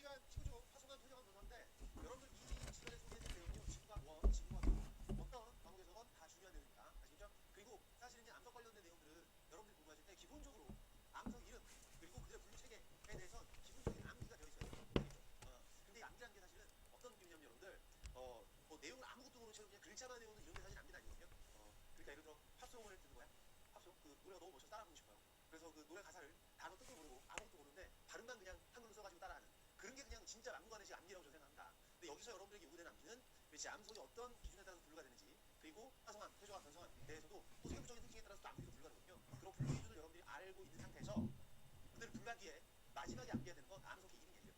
일단 기본적으로 파송한 표정은 그런데 여러분들 이 시간에 소개해드릴 내용은요. 지구과학 1, 지구과학 2 어떤 과목에서건 다 중요한 내용입니다. 아시겠죠? 그리고 사실 이제 암석 관련된 내용들은 여러분들이 공부하실 때 기본적으로 암석 이름 그리고 그들의 분류 체계에 대해서 기본적인 암기가 되어 있어요. 알겠죠? 근데 이 암기라는 게 사실은 어떤 느낌이냐면 여러분들 뭐 내용을 아무것도 모르는 채로 그냥 글자만 외우는 이런 게 사실 암기는 아니거든요. 그러니까 예를 들어 팝송을 듣는 거야. 팝송 그 노래가 너무 멋져서 따라 부르고 싶어요. 그래서 그 노래 가사를 단어 뜻도 모르고 아무것도 모르는데 발음만 그냥 한글로 써가지고 따라하는 그런 게 그냥 진짜 막무가내식 암기라고 저는 생각합니다. 근데 여기서 여러분들에게 요구되는 암기는 제 암석이 어떤 기준에 따라서 분류가 되는지 그리고 화성암, 퇴조암, 변성암 대해서도 또 세부적인 특징에 따라서 또 암기도 분류가 되거든요. 그런 분류 기준을 여러분들이 알고 있는 상태에서 그들을 분류한 뒤에 마지막에 암기해야 되는 건 암석의 이름 얘기예요.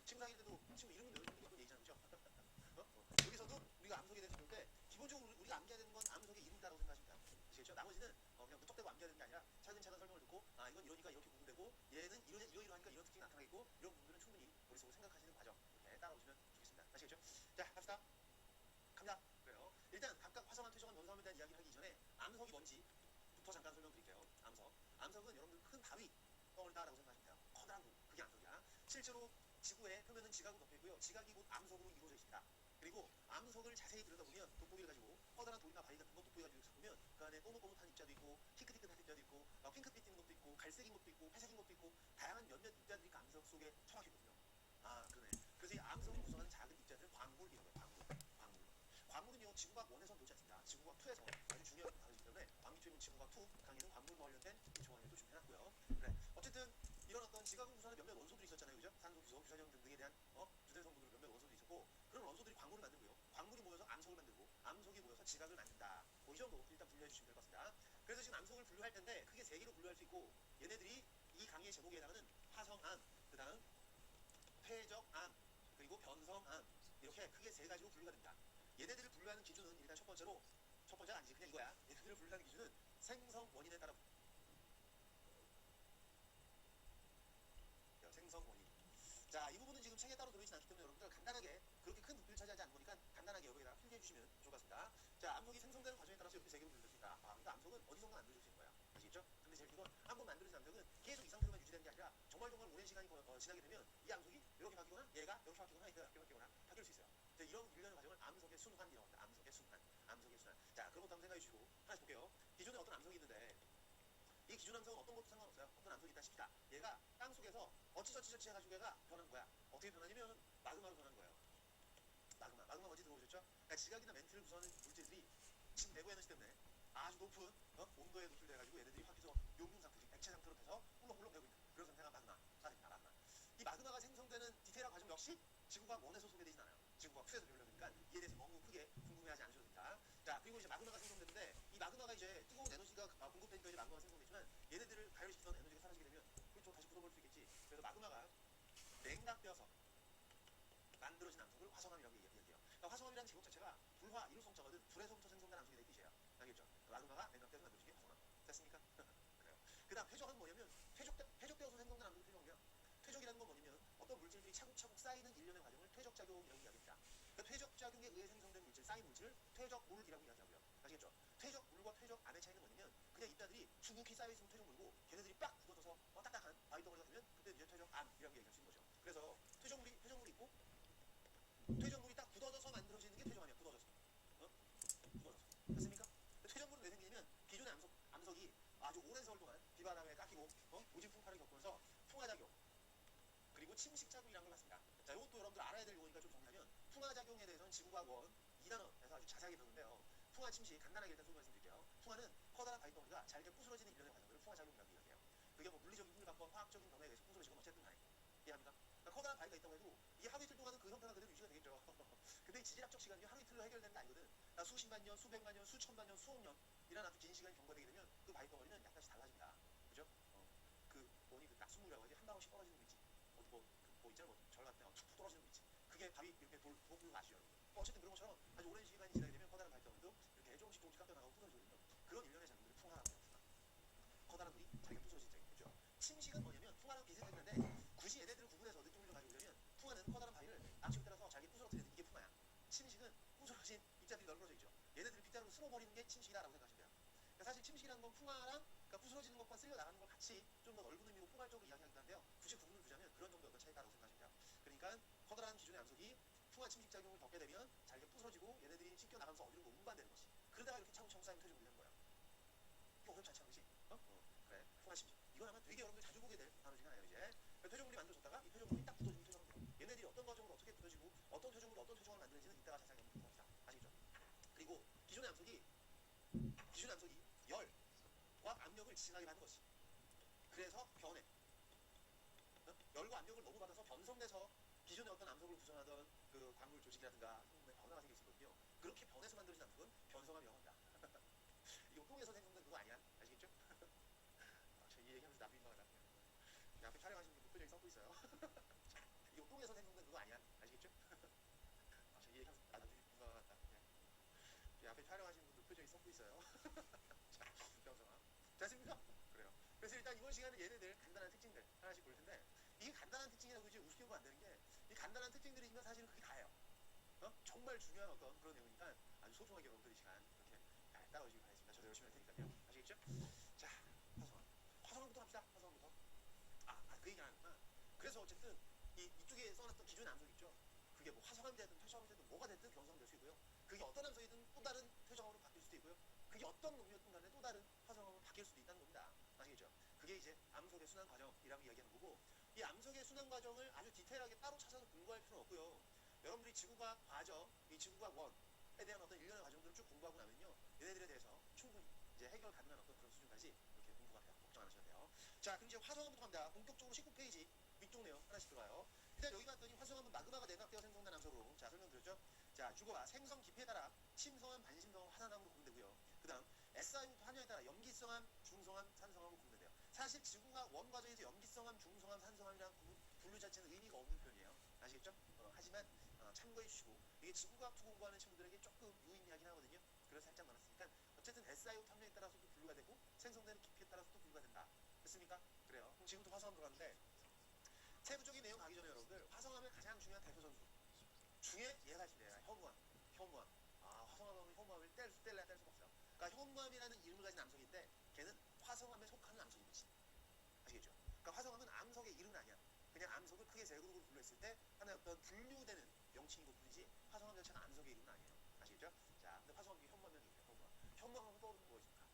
친구 사귈 때도 친구 이름은 외우는 게 그건 얘기잖아요. 그죠? 여기서도 우리가 암석에 대해서 배울 때 기본적으로 우리가 암기해야 되는 건 암석의 이름이라고 생각하시면 돼요. 아시겠죠? 나머지는 그냥 무턱대고 암기해야 되는 게 아니라 차근차근 설명을 듣고 이건 이러니까 이렇게 구분되고 얘는 이러이러하니까 이런 특징이 나타나겠고 이런 부분들은 충분히 머릿속으로 생각하시는 과정 이렇게 따라오시면 좋겠습니다. 아시겠죠? 자 갑시다. 갑니다. 그래요. 일단 각각 화성암, 퇴적암, 원성암에 대한 이야기를 하기 전에 암석이 뭔지부터 잠깐 설명드릴게요. 암석은 여러분들 큰 바위 덩어리다라고 생각하시면 돼요. 커다란 거 그게 암석이야. 실제로 지구의 표면은 지각으로 덮여 있고요. 지각이 곧 암석으로 이루어져 있습니다. 그리고 암석을 자세히 들여다보면 돋보기를 가지고 커다란 돌이나 바위 같은 거 돋보기 가지고 보면 그 안에 꼬뭇꼬뭇한 입자도 있고 희끗희끗한 입자도 있고 핑크빛 띄는 것도 있고 갈색인 것도 있고 회색인 것도 있고 다양한 몇몇 입자들이 그 암석 속에 처박혀 있거든요. 그러네. 그래서 이 암석을 구성하는 작은 입자들을 광물이라고 해요. 광물은요 지구과학 1에서 배우지 않습니다. 지구과학 2에서 아주 중요한 건 다르기 때문에 왕기초이문 지구과학 2 강의는 광물과 관련된 조항을 또 준비해놨고요. 그래. 어쨌든 이런 어떤 지각을 구성하는 몇몇 원소들이 있었잖아요. 그죠? 산소, 규소, 규산염 등등에 대한 주된 성분으로 몇몇 원소들이 있었고 그런 원소들이 광물을 만들고요. 광물이 모여서 암석을 만들고 암석이 모여서 지각을 만든다. 이 정도 일단 분류해 주시면 될 것 같습니다. 그래서 지금 암석을 분류할 텐데 크게 3개로 분류할 수 있고 얘네들이 이 강의의 제목에 해당하는 화성암, 그 다음 퇴적암, 그리고 변성암 이렇게 크게 3가지로 분류가 됩니다. 얘네들을 분류하는 기준은 일단 첫 번째가 아니지 그냥 이거야. 얘네들을 분류하는 기준은 생성 원인에 따라 생성 원인. 자, 이 부분은 지금 책에 따로 들어있진 않기 때문에 여러분들 간단하게 그렇게 큰 부피를 차지하지 않는 거니까 간단하게 여기에다 필기해 주시면 좋을 것 같습니다. 자, 암석이 생성되는 과정에 따라서 이렇게 3개로 분류될 수 있다. 그러니까 암석은 어디선가 만들어질 수 있는 거야. 아시겠죠? 근데 제일 이건 한번 만들어진 암석은 계속 이 상태로만 유지되는 게 아니라 정말 오랜 시간이 지나게 되면 이 암석이 이렇게 바뀌거나 얘가 이렇게 바뀌거나 이렇게 바뀌거나 바뀔 수 있어요. 이런 일련의 과정을 암석의 순환이라고 합니다. 암석의 순환. 자, 그런 것도 한번 생각해 주시고 하나씩 볼게요. 기존에 어떤 암석이 있는데 이 기준 암석은 어떤 것도 상관없어요. 어떤 암석이 있다 싶다. 얘가 땅 속에서 어찌저찌 해가지고 얘가 변한 거야. 어떻게 변하냐면 마그마로 변한 거예요. 마그마 뭔지 들어보셨죠? 그러니까 지각이나 멘트를 구성하는 물질들이 지금 내부 에너지 때문에 아주 높은 온도에 노출돼가지고 얘네들이 확해서 용융 상태, 액체 상태로 돼서 울렁울렁 되고 있는 그런 상태가 마그마. 이 마그마가 생성되는 디테일한 과정 역시 지구과학 1에서 소개되진 않아요. 지구과학 2에서 배우려니까 이에 대해서 너무 크게 궁금해하지 않으셔도 됩니다. 자, 그리고 이제 마그마가 생성되는데 이 마그마가 이제 뜨거운 에너지가 공급되니까 이제 마그마가 생성되지만 얘네들을 가열시키던 에너지가 사라지게 되면 그걸 좀 다시 풀어볼 수 있겠지. 그래서 마그마가 냉각되어서 만들어진 암석을 화성암이라고 얘기해요. 그러니까 화성암이라는 제목 자체가 불화, 이루성자거든. 불에서부터 생성된 암석이 될 뜻이에요. 알겠죠? 마그마가 냉각되어서 만들어진 게 화성암. 됐습니까? 그래요. 그 다음 퇴적은 뭐냐면 퇴적되어서 생성된 암석이 퇴적이야. 퇴적이라는 건 뭐냐면 어떤 물질들이 차곡차곡 쌓이는 일련의 과정을 퇴적작용이라고 이야기합니다. 그러니까 퇴적작용에 의해 생성된 물질, 쌓인 물질을 퇴적물이라고 이야기하고요. 아시겠죠? 퇴적물과 퇴적암의 차이는 뭐냐면 그냥 입자들이 수북히 쌓여있으면 퇴적물이고 걔네들이 빡 굳어져서 딱딱한 바위덩어리가 되면 그때 이제 퇴적암이라고 얘기할 수 있는 거죠. 그래서 퇴적물이 있고 퇴적물이 딱 굳어져서 만들어지는 게 퇴적암이야. 굳어져서. 됐습니까? 퇴적물은 왜 생기냐면 기존의 암석이 아주 오랜 세월 동안 비바람에 깎이고 오진풍파를 겪으면서 풍화작용 그리고 침식작용이라는 걸 봤습니다. 자, 이것도 여러분들 알아야 될 용어니까 좀 정리하면 풍화작용에 대해서는 지구과학 2단원에서 아주 자세하게 배우는데요. 풍화 침식 간단하게 일단 소개 말씀드릴게요. 풍화는 커다란 바위덩어리가 잘게 부스러지는 일련의 과정을 풍화작용이라고 이야기해요. 그게 뭐 물리적인 힘을 받건 화학적인 변화에 의해서 부스러지건 어쨌든 간에 이해합니까? 그러니까 커다란 바위가 있다고 해도 이 하루 이틀 동안은 그 형태가 그대로 유지가 되겠죠. 근데 이 지질학적 시간이 하루 이틀로 해결되는 게 아니거든. 수십만 년, 수백만 년, 수천만 년, 수억 년이라는 아주 긴 시간이 경과되게 되면 그 바위덩어리는 약간씩 달라집니다. 그죠? 그 뭐니 그 낙수물이라고 하지 한 방울씩 떨어지는 거 있지. 어디 뭐 있잖아 절 같은 데 툭툭 떨어지는 거 있지. 그게 바위 이렇게 돌 아시죠? 어쨌든 그런 것처럼 아주 오랜 시간이 지나게 되면 커다란 바위덩어리도 이렇게 조금씩 깎여나가고 부서지거든요. 그런 일련의 작용들을 풍화라고 해요. 커다란 돌이 자기가 부서진 작용이죠. 침식은 뭐냐면 풍화랑 비슷하긴한데 굳이 얘네들을 구분해서 느낌을 가지고 보려면 풍화는 커다란 바위를 악시에 따라서 자기 부서뜨리는 이게 풍화야. 침식은 부서진 입자들이 널브러져 있죠. 얘네들을 빗자루로 쓸어버리는 게 침식이다라고 생각하시면 돼요. 그러니까 사실 침식이라는 건 풍화랑 그러니까 부서지는 것과 쓸려 나가는 걸 같이 좀 더 넓은 의미로 포괄적으로 이야기하긴 한데요. 굳이 구분을 두자면 그런 정도의 어떤 차이다라고 생각하시면 돼요. 그러니까 암석이 풍화 침식 작용을 겪게 되면 자기가 부서지고 얘네들이 씻겨 나가면서 어디로 운반되는 것이. 그러다가 이렇게 차곡차곡 쌓이면 표적물이 되는 거야. 이거 어렵지 않지 않으시? 그래. 풍화 침식. 이건 아마 되게 여러분들 자주 보게 될 단어 중에 하나예요. 이제 표적물이 만들어졌다가 이 표적물이 딱 굳어지는 표적물. 얘네들이 어떤 과정으로 어떻게 굳어지고 어떤 표적물로 어떤 표적을 만드는지는 이따가 자세하게 한번 보도록 합시다. 아시겠죠? 그리고 기존의 암석이 열과 압력을 지나게 하는 것이. 그래서 변해. 열과 압력을 너무 받아서 변성돼서 기존의 어떤 암석을 구성하던 그 광물 조직이라든가 성분의 변화가 생길 수 있거든요. 그렇게 변해서 만들어진 암석은 변성함이라고 합니다. 이거 똥에서 생성된 그거 아니야? 아시겠죠? 저 이 얘기하면서 나도 민망하다. 앞에 촬영하시는 분들 표정이 썩고 있어요. 이거 똥에서 생성된 그거 아니야? 아시겠죠? 저 이 얘기하면서 나도 민망하다. 앞에 촬영하시는 분들 표정이 썩고 있어요. 자, 변성함. 됐습니까? 그래요. 그래서 일단 이번 시간은 얘네들 간단한 특징들 하나씩 볼 텐데, 이게 간단한 특징이라고 이제 우습게 보면 안 되는 게, 이 간단한 특징들이지만 사실은 그게 다예요. 정말 중요한 어떤 그런 내용이니까 아주 소중하게 여러분들 이 시간 이렇게 잘 따라오시기 바라겠습니다. 저도 열심히 할 테니까요. 아시겠죠? 자, 화성함부터 합시다. 화성함부터. 그 얘기 안 하구나. 그래서 어쨌든 이쪽에 써놨던 기존의 암석 있죠? 그게 뭐 화성함이 되든 퇴적함이 되든 뭐가 됐든 변성될 수 있고요. 그게 어떤 암석이든 또 다른 퇴적함으로 바뀔 수도 있고요. 그게 어떤 놈이었든 간에 또 다른 화성함으로 바뀔 수도 있다는 겁니다. 아시겠죠? 그게 이제 암석의 순환 과정이라고 이야기하는 거고, 이 암석의 순환 과정을 아주 디테일하게 따로 찾아서 공부할 필요는 없고요. 여러분들이 지구과학 과정, 이 지구과학 원에 대한 어떤 일련의 과정들을 쭉 공부하고 나면요, 얘네들에 대해서 충분히 이제 해결 가능한 어떤 그런 수준까지 이렇게 공부가 돼요. 걱정 안 하셔도 돼요. 자, 그럼 이제 화성함부터 갑니다. 본격적으로 19페이지 위쪽 내용 하나씩 들어가요. 일단 여기 봤더니 화성함은 마그마가 내각되어 생성된 암석으로, 자, 설명드렸죠? 자, 주거가 생성 깊이에 따라 침성함, 반심성함, 화산함으로 구분되고요. 그 다음 SiO2 함량에 따라 염기성함, 중성함, 산성함으로 구분된대요. 사실 지구과학 원 과정에서 염기성함, 중성함, 산성함이라는 분류 자체는 의미가 없는 표현이에요. 아시겠죠? 하지만 참고해 주시고, 이게 지구과학 투 공부하는 친구들에게 조금 유의미하긴 하거든요. 그래서 살짝 나눴으니까 어쨌든 SiO2 함량에 따라서도 분류가 되고 생성되는 깊이에 따라서도 분류가 된다. 됐습니까? 그래요. 그럼 지금부터 화성함 들어가는데, 세부적인 내용 가기 전에 여러분들 화성함의 가장 중요한 대표 선수 중에 얘가 있습니다. 현무암. 화성함은 현무암을 뗄래야 뗄 수가 없어요. 그러니까 현무암이라는 이름을 가진 암석인데 걔는 화성함에 속하는 암석인 거지. 아시겠죠? 그러니까 화성함은 암석의 이름은 아니야. 그냥 암석을 크게 세 그룹으로 분류했을 때 하나의 어떤 분류되는 명칭인 것 뿐이지 화성함 자체가 암석의 이름은 아니에요. 아시겠죠? 자, 근데 화성함이 현무암이 있어요. 현무암하면 떠오르는 거 있습니까?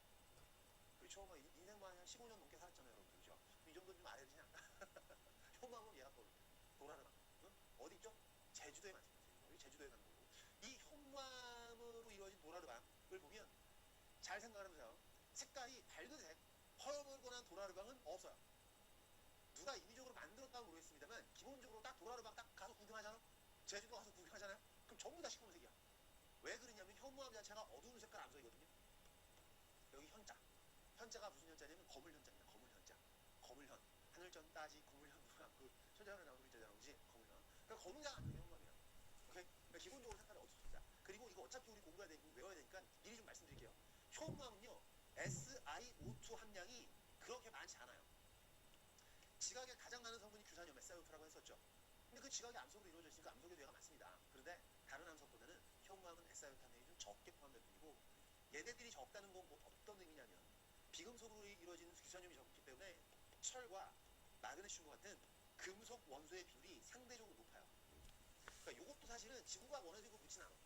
그렇죠. 뭐 인생만 한 15년 넘게 살았잖아요, 여러분들. 그죠? 이 정도는 좀 알아야 되지 않나? 현무암은 얘가 떠오르는 도라르망. 어디 있죠? 제주도에 많습니다. 제주도에 가는 거고. 이 현무암으로 이루어진 도라르방을 보면 잘 생각하면서요. 색깔이 밝은색, 펄펄거난 도라르방은 없어요. 누가 인위적으로 만들었다면 모르겠습니다만 기본적으로 딱 도라르방 딱 가서 구경하잖아. 제주도 가서 구경하잖아요. 그럼 전부 다 시커먼색이야. 왜 그러냐면 현무암 자체가 어두운 색깔 암석이거든요. 여기 현자가 무슨 현자냐면 거물현자입니다. 거물현자. 거물현. 하늘전 따지 거물현으로 그 천자문에 나오는 글자잖아. 그지? 거물현. 그러니까 검은색 암석이 현무암이야. 오케이? 그러니까 기본적으로 색깔이 어둡습니다. 그리고 이거 어차피 우리 공부해야 되고 외워야 되니까 미리 좀 말씀드릴게요. 현무암은요, SiO2 함량이 그렇게 많지 않아요. 지각에 가장 많은 성분이 규산염 SiO2라고 했었죠. 근데 그 지각이 암석으로 이루어져 있으니까 암석의 뇌가 많습니다. 그런데 다른 암석보다는 현무암은 SiO2 함량이 좀 적게 포함될 뿐이고, 얘네들이 적다는 건 뭐 어떤 의미냐면 비금속으로 이루어지는 규산염이 적기 때문에 철과 마그네슘과 같은 금속 원소의 비율이 상대적으로 높아요. 그러니까 이것도 사실은 지구가 원해서 이거 묻진 않아.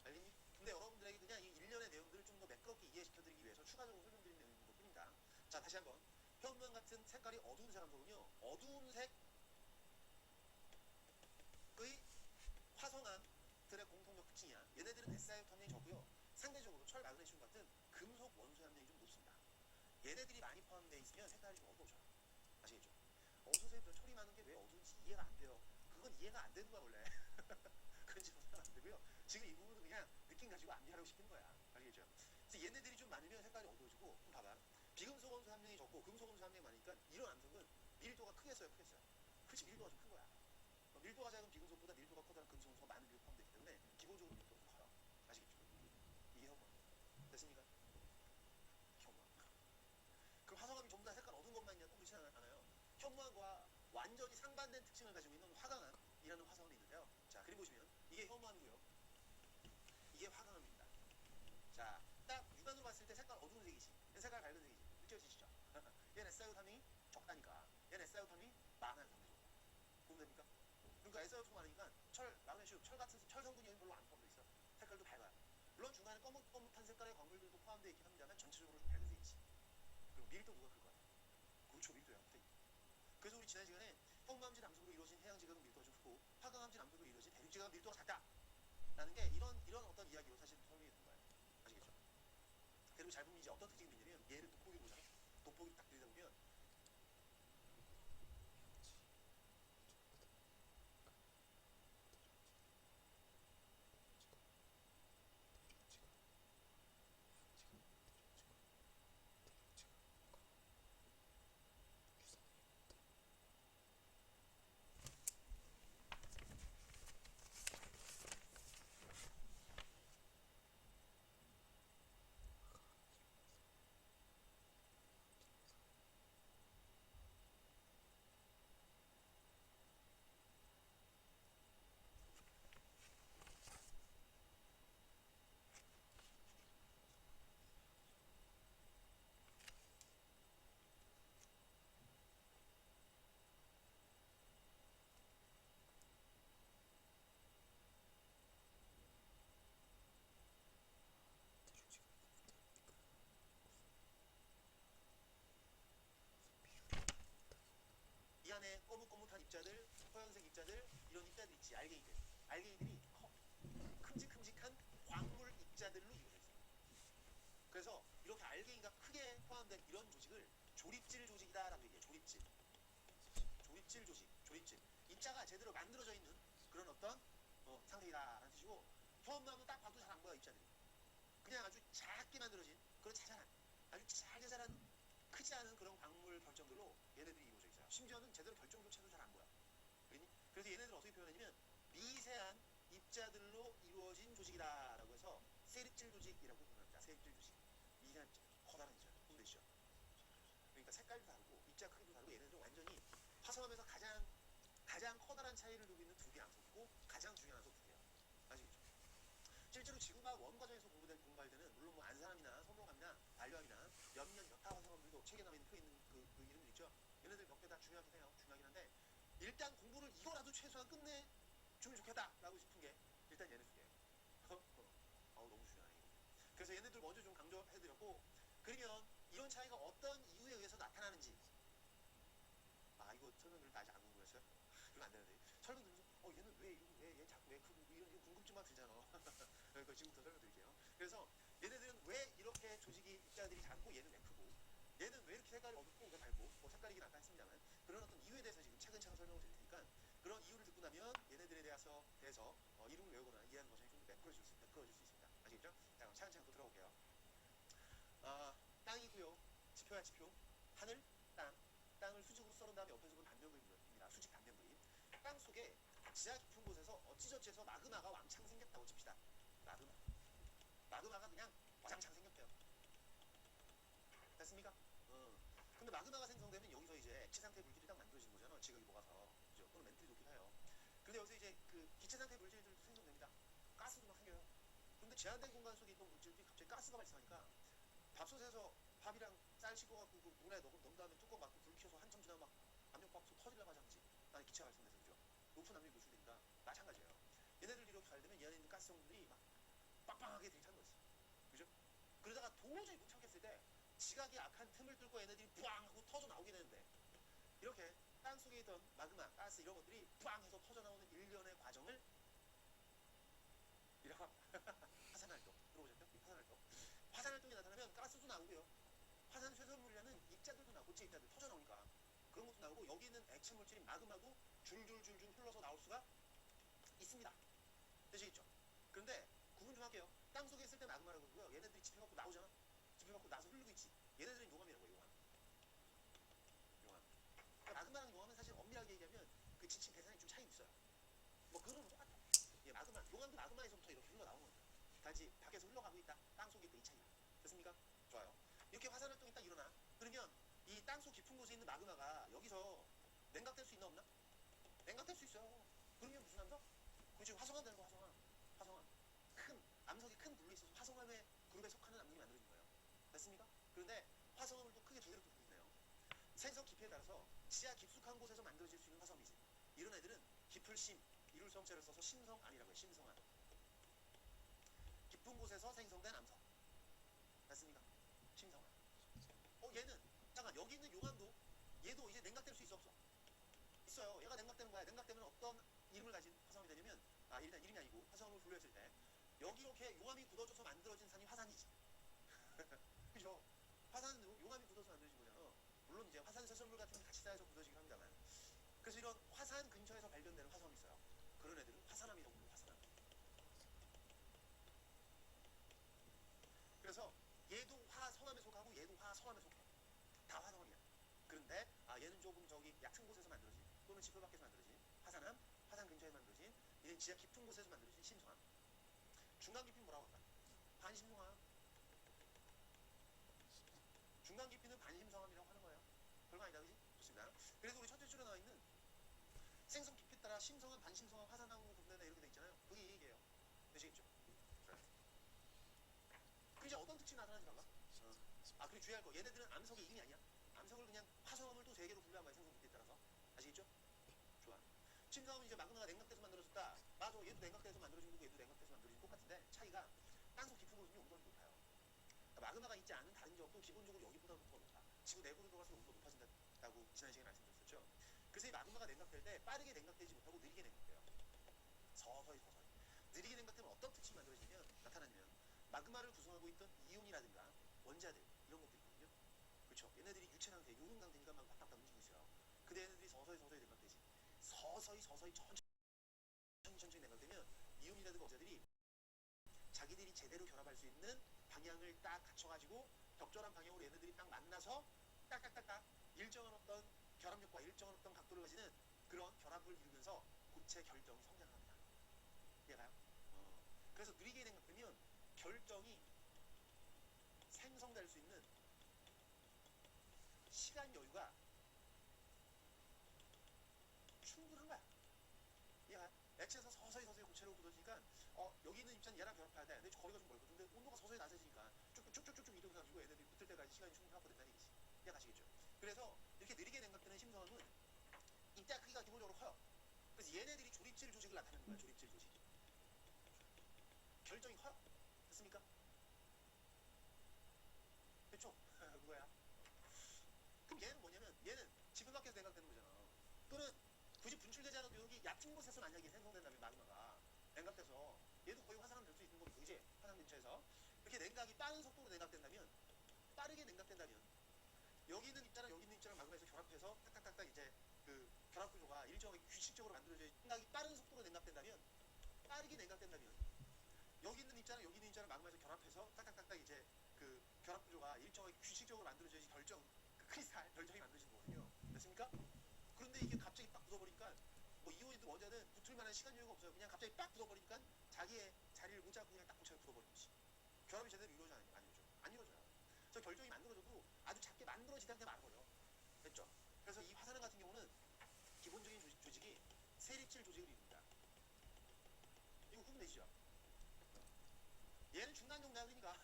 알겠니? 근데 여러분들에게 그냥 이 일련의 내용들을 좀 더 매끄럽게 이해시켜드리기 위해서 추가적으로 설명드리는 내용인 것 뿐입니다. 자, 다시 한번. 현무암 같은 색깔이 어두운 색 암석은요, 어두운 색의 화성암들의 공통적 특징이야. 얘네들은 SiO2 함량이 적고요. 상대적으로 철, 마그네슘 같은 금속 원소 함량이 좀 높습니다. 얘네들이 많이 포함되어 있으면 색깔이 좀 어두워져요. 아시겠죠? 선생님, 철이 많은 게 왜 어두운지 이해가 안 돼요. 그건 이해가 안 되는 거야, 원래. 그런 식으로 생각 안 되고요. 지금 이 부분은 그냥 느낌 가지고 암기하라고 시키는 거야. 알겠죠? 그래서 얘네들이 좀 많으면 색깔이 어두워지고, 그럼 봐봐. 비금속 원소 함량이 적고 금속 원소 함량이 많으니까 이런 암석은 밀도가 크겠어요, 크겠어요. 그렇지, 밀도가 좀 큰 거야. 밀도가 작은 비금속보다 밀도가 커다란 금속 원소가 많은 비율 포함되기 때문에 기본적으로 밀도가 좀 커요. 아시겠죠? 이게 현무암. 됐습니까? 현무암. 그럼 화성암이 전부 다 색깔 어두운 것만 있냐? 또 그렇지 않아요. 현무암과 완전히 상반된 특징을 가지고 있는 화강암이라는 화성암이 있는데요. 자, 그림 보시면 이게 현무암이고요. 이게 화강암입니다. 자, 딱 육안으로 봤을 때 색깔 어두운 색이지. 얘는 색깔 밝은 색이지. 느껴지시죠? 얘는 SiO2 함량이 적다니까. 얘는 SiO2 함량이 많아요, 상대적으로. 보면 됩니까? 그러니까 SiO2가 많으니까 철, 물론 중간에 거뭇거뭇한 색깔의 광물들도 포함되어 있긴 합니다만 전체적으로 좀 밝은 색이지. 그럼 밀도 누가 클 것 같아? 그렇죠, 밀도야. 그래서 우리 지난 시간에 평범함진 암석으로 이루어진 해양 지각은 밀도가 좀 크고 화강암진 암석으로 이루어진 대륙 지각은 밀도가 작다라는 게 이런 어떤 이야기로 사실 설명이 되는 거예요. 아시겠죠? 그리고 잘 보면 이제 어떤 특징이 있냐면 얘를 돋보기로 보잖아. 돋보기를 딱 들여다보면 이 안에 거뭇거뭇한 입자들, 허연색 입자들, 이런 입자들 있지. 알게이들. 알게이들이 큼직큼직한 광물 입자들로 이루어져 있어요. 그래서 이렇게 알게이가 크게 포함된 이런 조직을 조립질 조직이다라고 얘기해요. 조립질. 조립질 조직. 조립질. 입자가 제대로 만들어져 있는 그런 어떤 상태이다라는 뜻이고, 포함나무 딱 봐도 잘 안 보여, 입자들이. 그냥 아주 작게 만들어진 그런 자잘한, 아주 자잘한 크지 않은 그런 광물 결정들로 얘네들이 이루어져 있어요. 심지어는 제대로 결정조차도 잘 안 보여. 그래서 얘네들을 어떻게 표현하냐면 미세한 입자들로 이루어진 조직이다라고 해서 세립질 조직이라고 표현합니다. 세립질 조직. 미세한 입자, 커다란 입자, 이해되시죠? 그러니까 색깔도 다르고 입자 크기도 다르고 얘네들은 완전히 화성암에서 가장 커다란 차이를 두고 있는 두 개 암석이고 가장 중요한 암석 두 개야. 아시겠죠? 실제로 지구과학 원 과정에서 공부할 때는 물론 뭐 안산암이나 선봉암이나 반려암이나 몇몇 여타 화성암들도 책에 나와 있는 그 이름들 있죠. 얘네들 몇 개 다 중요하긴 해요. 중요하긴 한데 일단 공부를 이거라도 최소한 끝내주면 좋겠다라고 싶은 게 일단 얘네 두 개예요. 너무 중요하네. 그래서 얘네들 먼저 좀 강조해드렸고, 그러면 이런 차이가 어떤 이유에 의해서 나타나는지, 이거 설명드릴 때 아직 안 궁금했어요? 그러면 안 되는데 설명드리면서 얘는 얘 자꾸 왜 크고 이런 궁금증만 들잖아. 그러니까 지금부터 설명드릴게요. 그래서 얘네들은 왜 이렇게 조직이 입자들이 작고 얘는 왜 크고 얘는 왜 이렇게 색깔이 어둡고 왜 밝고 뭐 색깔이긴 아까 했습니다만 그런 어떤 이유에 대해서 지금 차근차근 설명을 드릴 테니까 그런 이유를 듣고 나면 얘네들에 대해서 이름을 외우거나 이해하는 과정이 좀 매끄러질 수 있습니다. 아시겠죠? 자, 그럼 차근차근 또 들어볼게요. 땅이고요. 지표야 지표. 하늘, 땅을 수직으로 썰은 다음에 옆에서 본 단면그림입니다. 수직 단면그림. 땅 속에 지하 깊은 곳에서 어찌저찌해서 마그마가 왕창 생겼다고 칩시다. 마그마가 그냥 와장창 생겼대요. 됐습니까? 근데 마그마가 생성되면 여기서 이제 액체 상태 물질이 딱 만들어지는 거잖아. 지각이 녹아서. 그죠? 또는 멘틀이 녹기도 해요. 근데 여기서 이제 그 기체 상태 물질들도 생성됩니다. 가스도 막 생겨요. 그런데 제한된 공간 속에 있던 물질들이 갑자기 가스가 발생하니까 밥솥에서 밥이랑 쌀 씻고갖고 그 물에 넣은 다음에 뚜껑 막고 불 켜서 한참 지나면 막 압력밥솥 터지려고 하지 않지. 나는 기체가 발생돼서 그죠? 높은 압력이 노출되니까 마찬가지예요. 얘네들 이렇게 잘 되면 이 안에 있는 가스 성분들이 막 빵빵하게 들이찬 거지. 그죠? 그러다가 도저히 못 참겠을 때 지각이 악한 틈을 뚫고 얘네들이 뿌앙 하고 터져 나오게 되는데 이렇게 땅 속에 있던 마그마, 가스 이런 것들이 뿌앙 해서 터져 나오는 일련의 과정을 이라고 합니다. 화산활동. 들어보셨죠? 화산활동. 화산활동이 나타나면 가스도 나오고요. 화산 쇠설물이라는 입자들도 나오고 고체 입자들 터져 나오니까 그런 것도 나오고 여기 있는 액체 물질인 마그마도 줄줄줄줄 흘러서 나올 수가 있습니다. 되시겠죠? 그런데 구분 좀 할게요. 땅 속에 있을 때 마그마라고 그러고요. 얘네들이 집혀갖고 나오잖아. 집혀갖고 나서 흐르고 있지. 얘네들은 용암이라고 해요. 용암. 그러니까 마그마랑 용암은 사실 엄밀하게 얘기하면 그 지침 대상이 좀 차이 있어요. 뭐 그거는 똑같아. 마그마, 용암도 마그마에서부터 이렇게 흘러나오는 거니까. 단지 밖에서 흘러가고 있다. 땅 속에 있다. 이 차이야. 됐습니까? 좋아요. 이렇게 화산활동이 딱 일어나. 그러면 이 땅속 깊은 곳에 있는 마그마가 여기서 냉각될 수 있나 없나? 냉각될 수 있어요. 그러면 무슨 암석? 그렇지, 화성암 되는 거. 화성암. 암석이 큰 불로 있어서 화성암의 그룹에 속하는 암석이 만들어진 거예요. 됐습니까? 그런데 화성암을 또 크게 두 개로 구분해요. 생성 깊이에 따라서 지하 깊숙한 곳에서 만들어질 수 있는 화성이지. 이런 애들은 깊을심, 이룰성체를 써서 심성암이라고 해요. 심성암. 깊은 깊은 곳에서 생성된 암석. 맞습니까? 심성암. 얘는 잠깐 여기 있는 용암도 얘도 이제 냉각될 수 있어 없어? 있어요. 얘가 냉각되는 거야. 냉각되면 어떤 이름을 가진 화성이 되냐면 일단 이름이 아니고 화성으로 분류했을 때 여기 이렇게 용암이 굳어져서 만들어진 산이 화산이지. 그죠? 화산은 용암이 굳어서 만들어진 거잖아. 물론 이제 화산 쇄설물 같은 게 같이 쌓여서 굳어지긴 합니다만. 그래서 이런 화산 근처에서 발견되는 화성이 있어요. 그런 애들은 화산암이라고 불러요. 화산암. 그래서 얘도 화성암에 속하고 얘도 화성암에 속해. 다 화성암이야. 그런데 얘는 조금 저기 얕은 곳에서 만들어진 또는 지표 밖에서 만들어진 화산암, 화산 근처에서 만들어진 얘는 지하 깊은 곳에서 만들어진 심성암. 중간 깊이는 뭐라고 할까? 반심성암. 중간 깊이는 반심성암이라고 하는 거예요. 별거 아니다, 그지? 좋습니다. 그래서 우리 첫째 줄에 나와 있는 생성 깊이에 따라 심성암, 반심성암, 화산암으로 분배된다 이렇게 돼 있잖아요. 그게 이 얘기예요. 되시겠죠? 그래. 그 이제 어떤 특징이 나타나는지 봐봐. 그리고 주의할 거. 얘네들은 암석의 이름이 아니야. 암석을 그냥 화성암을 또 세 개로 분류한 거야. 생성 깊이에 따라서. 아시겠죠? 좋아. 심성암은 이제 마그마가 냉각돼서 만들어졌다. 맞아. 얘도 냉각돼서 만들어진 거고 얘도 냉각돼서 만들어진 거 똑같은데 차이가 땅속 깊은 곳은 용도가 높아요. 그러니까 마그마가 있지 않은 다른 지역도 기본적으로 여기보다 높아. 지구 내부로 들어가서 온도가 높아진다고 지난 시간에 말씀드렸었죠. 그래서 이 마그마가 냉각될 때 빠르게 냉각되지 못하고 느리게 냉각돼요. 서서히. 느리게 냉각되면 어떤 특징이 만들어지냐면 나타나냐면 마그마를 구성하고 있던 이온이라든가 원자들 이런 것들이 있거든요. 그렇죠. 얘네들이 유체 상태, 요능 상태니까 막 왔다 갔다 움직이고 있어요. 근데 얘네들이 서서히 냉각되지. 서서히 천천히 냉각되면 이온이라든가 원자들이 자기들이 제대로 결합할 수 있는 방향을 딱 갖춰가지고 적절한 방향으로 얘네들이 딱 만나서 딱딱딱딱 일정한 어떤 결합력과 일정한 어떤 각도를 가지는 그런 결합을 이루면서 고체 결정이 성장합니다. 이해가요? 그래서 느리게 냉각되면 결정이 생성될 수 있는 시간 여유가 충분한 거야. 이해가요? 액체에서 서서히 고체로 굳어지니까 여기 있는 입자는 얘랑 결합해야 돼. 근데 거리가 좀 멀거든. 근데 온도가 서서히 낮아지니까 쭉쭉쭉쭉 이동해가지고 애들이 붙을 때까지 시간이 충분히 확보된다는 얘기지. 이해가시겠죠? 그래서 이렇게 느리게 냉각되는 심성은 입자 크기가 기본적으로 커요. 그래서 얘네들이 조립질 조직을 나타내는 거야. 조립질 조직. 결정이 커요. 됐습니까? 됐죠? 그거야. 그럼 얘는 뭐냐면 얘는 지표 밖에서 냉각되는 거잖아. 또는 굳이 분출되지 않아도 여기 얕은 곳에서 만약에 생성된다면 마그마가 냉각돼서 얘도 거의 화산암 될 수 있는 거고, 그지? 화산 근처에서 이렇게 냉각이 빠른 속도로 냉각된다면, 빠르게 냉각된다면 여기 있는 입자랑 여기 있는 입자랑 마그마에서 결합해서 딱딱딱딱 이제 그 결합 구조가 일정하게 규칙적으로 만들어져 냉각이 빠른 속도로 냉각된다면, 빠르게 냉각된다면 여기 있는 입자랑 여기 있는 입자랑 마그마에서 결합해서 딱딱딱딱 이제 그 결합 구조가 일정하게 규칙적으로 만들어져야지 그 크리스탈 결정이 만들어지는 거거든요. 됐습니까? 그런데 이게 갑자기 빡 굳어버리니까 뭐 이온이든 원자든 붙을 만한 시간 여유가 없어요. 그냥 갑자기 빡 굳어버리니까 자기의 자리를 못 잡고 그냥 딱 고체가 굳어버리는 거지. 결합이 제대로 이루어져 안 이루어져? 안 이루어져요. 그래서 결정이 만들어져도 아주 작게 만들어지다 그냥 말아버려. 됐죠? 그래서 이 화산암 같은 경우는 기본적인 조직이 세립질 조직을 이룹니다. 이거 구분되시죠? 얘는 중간 정략이니까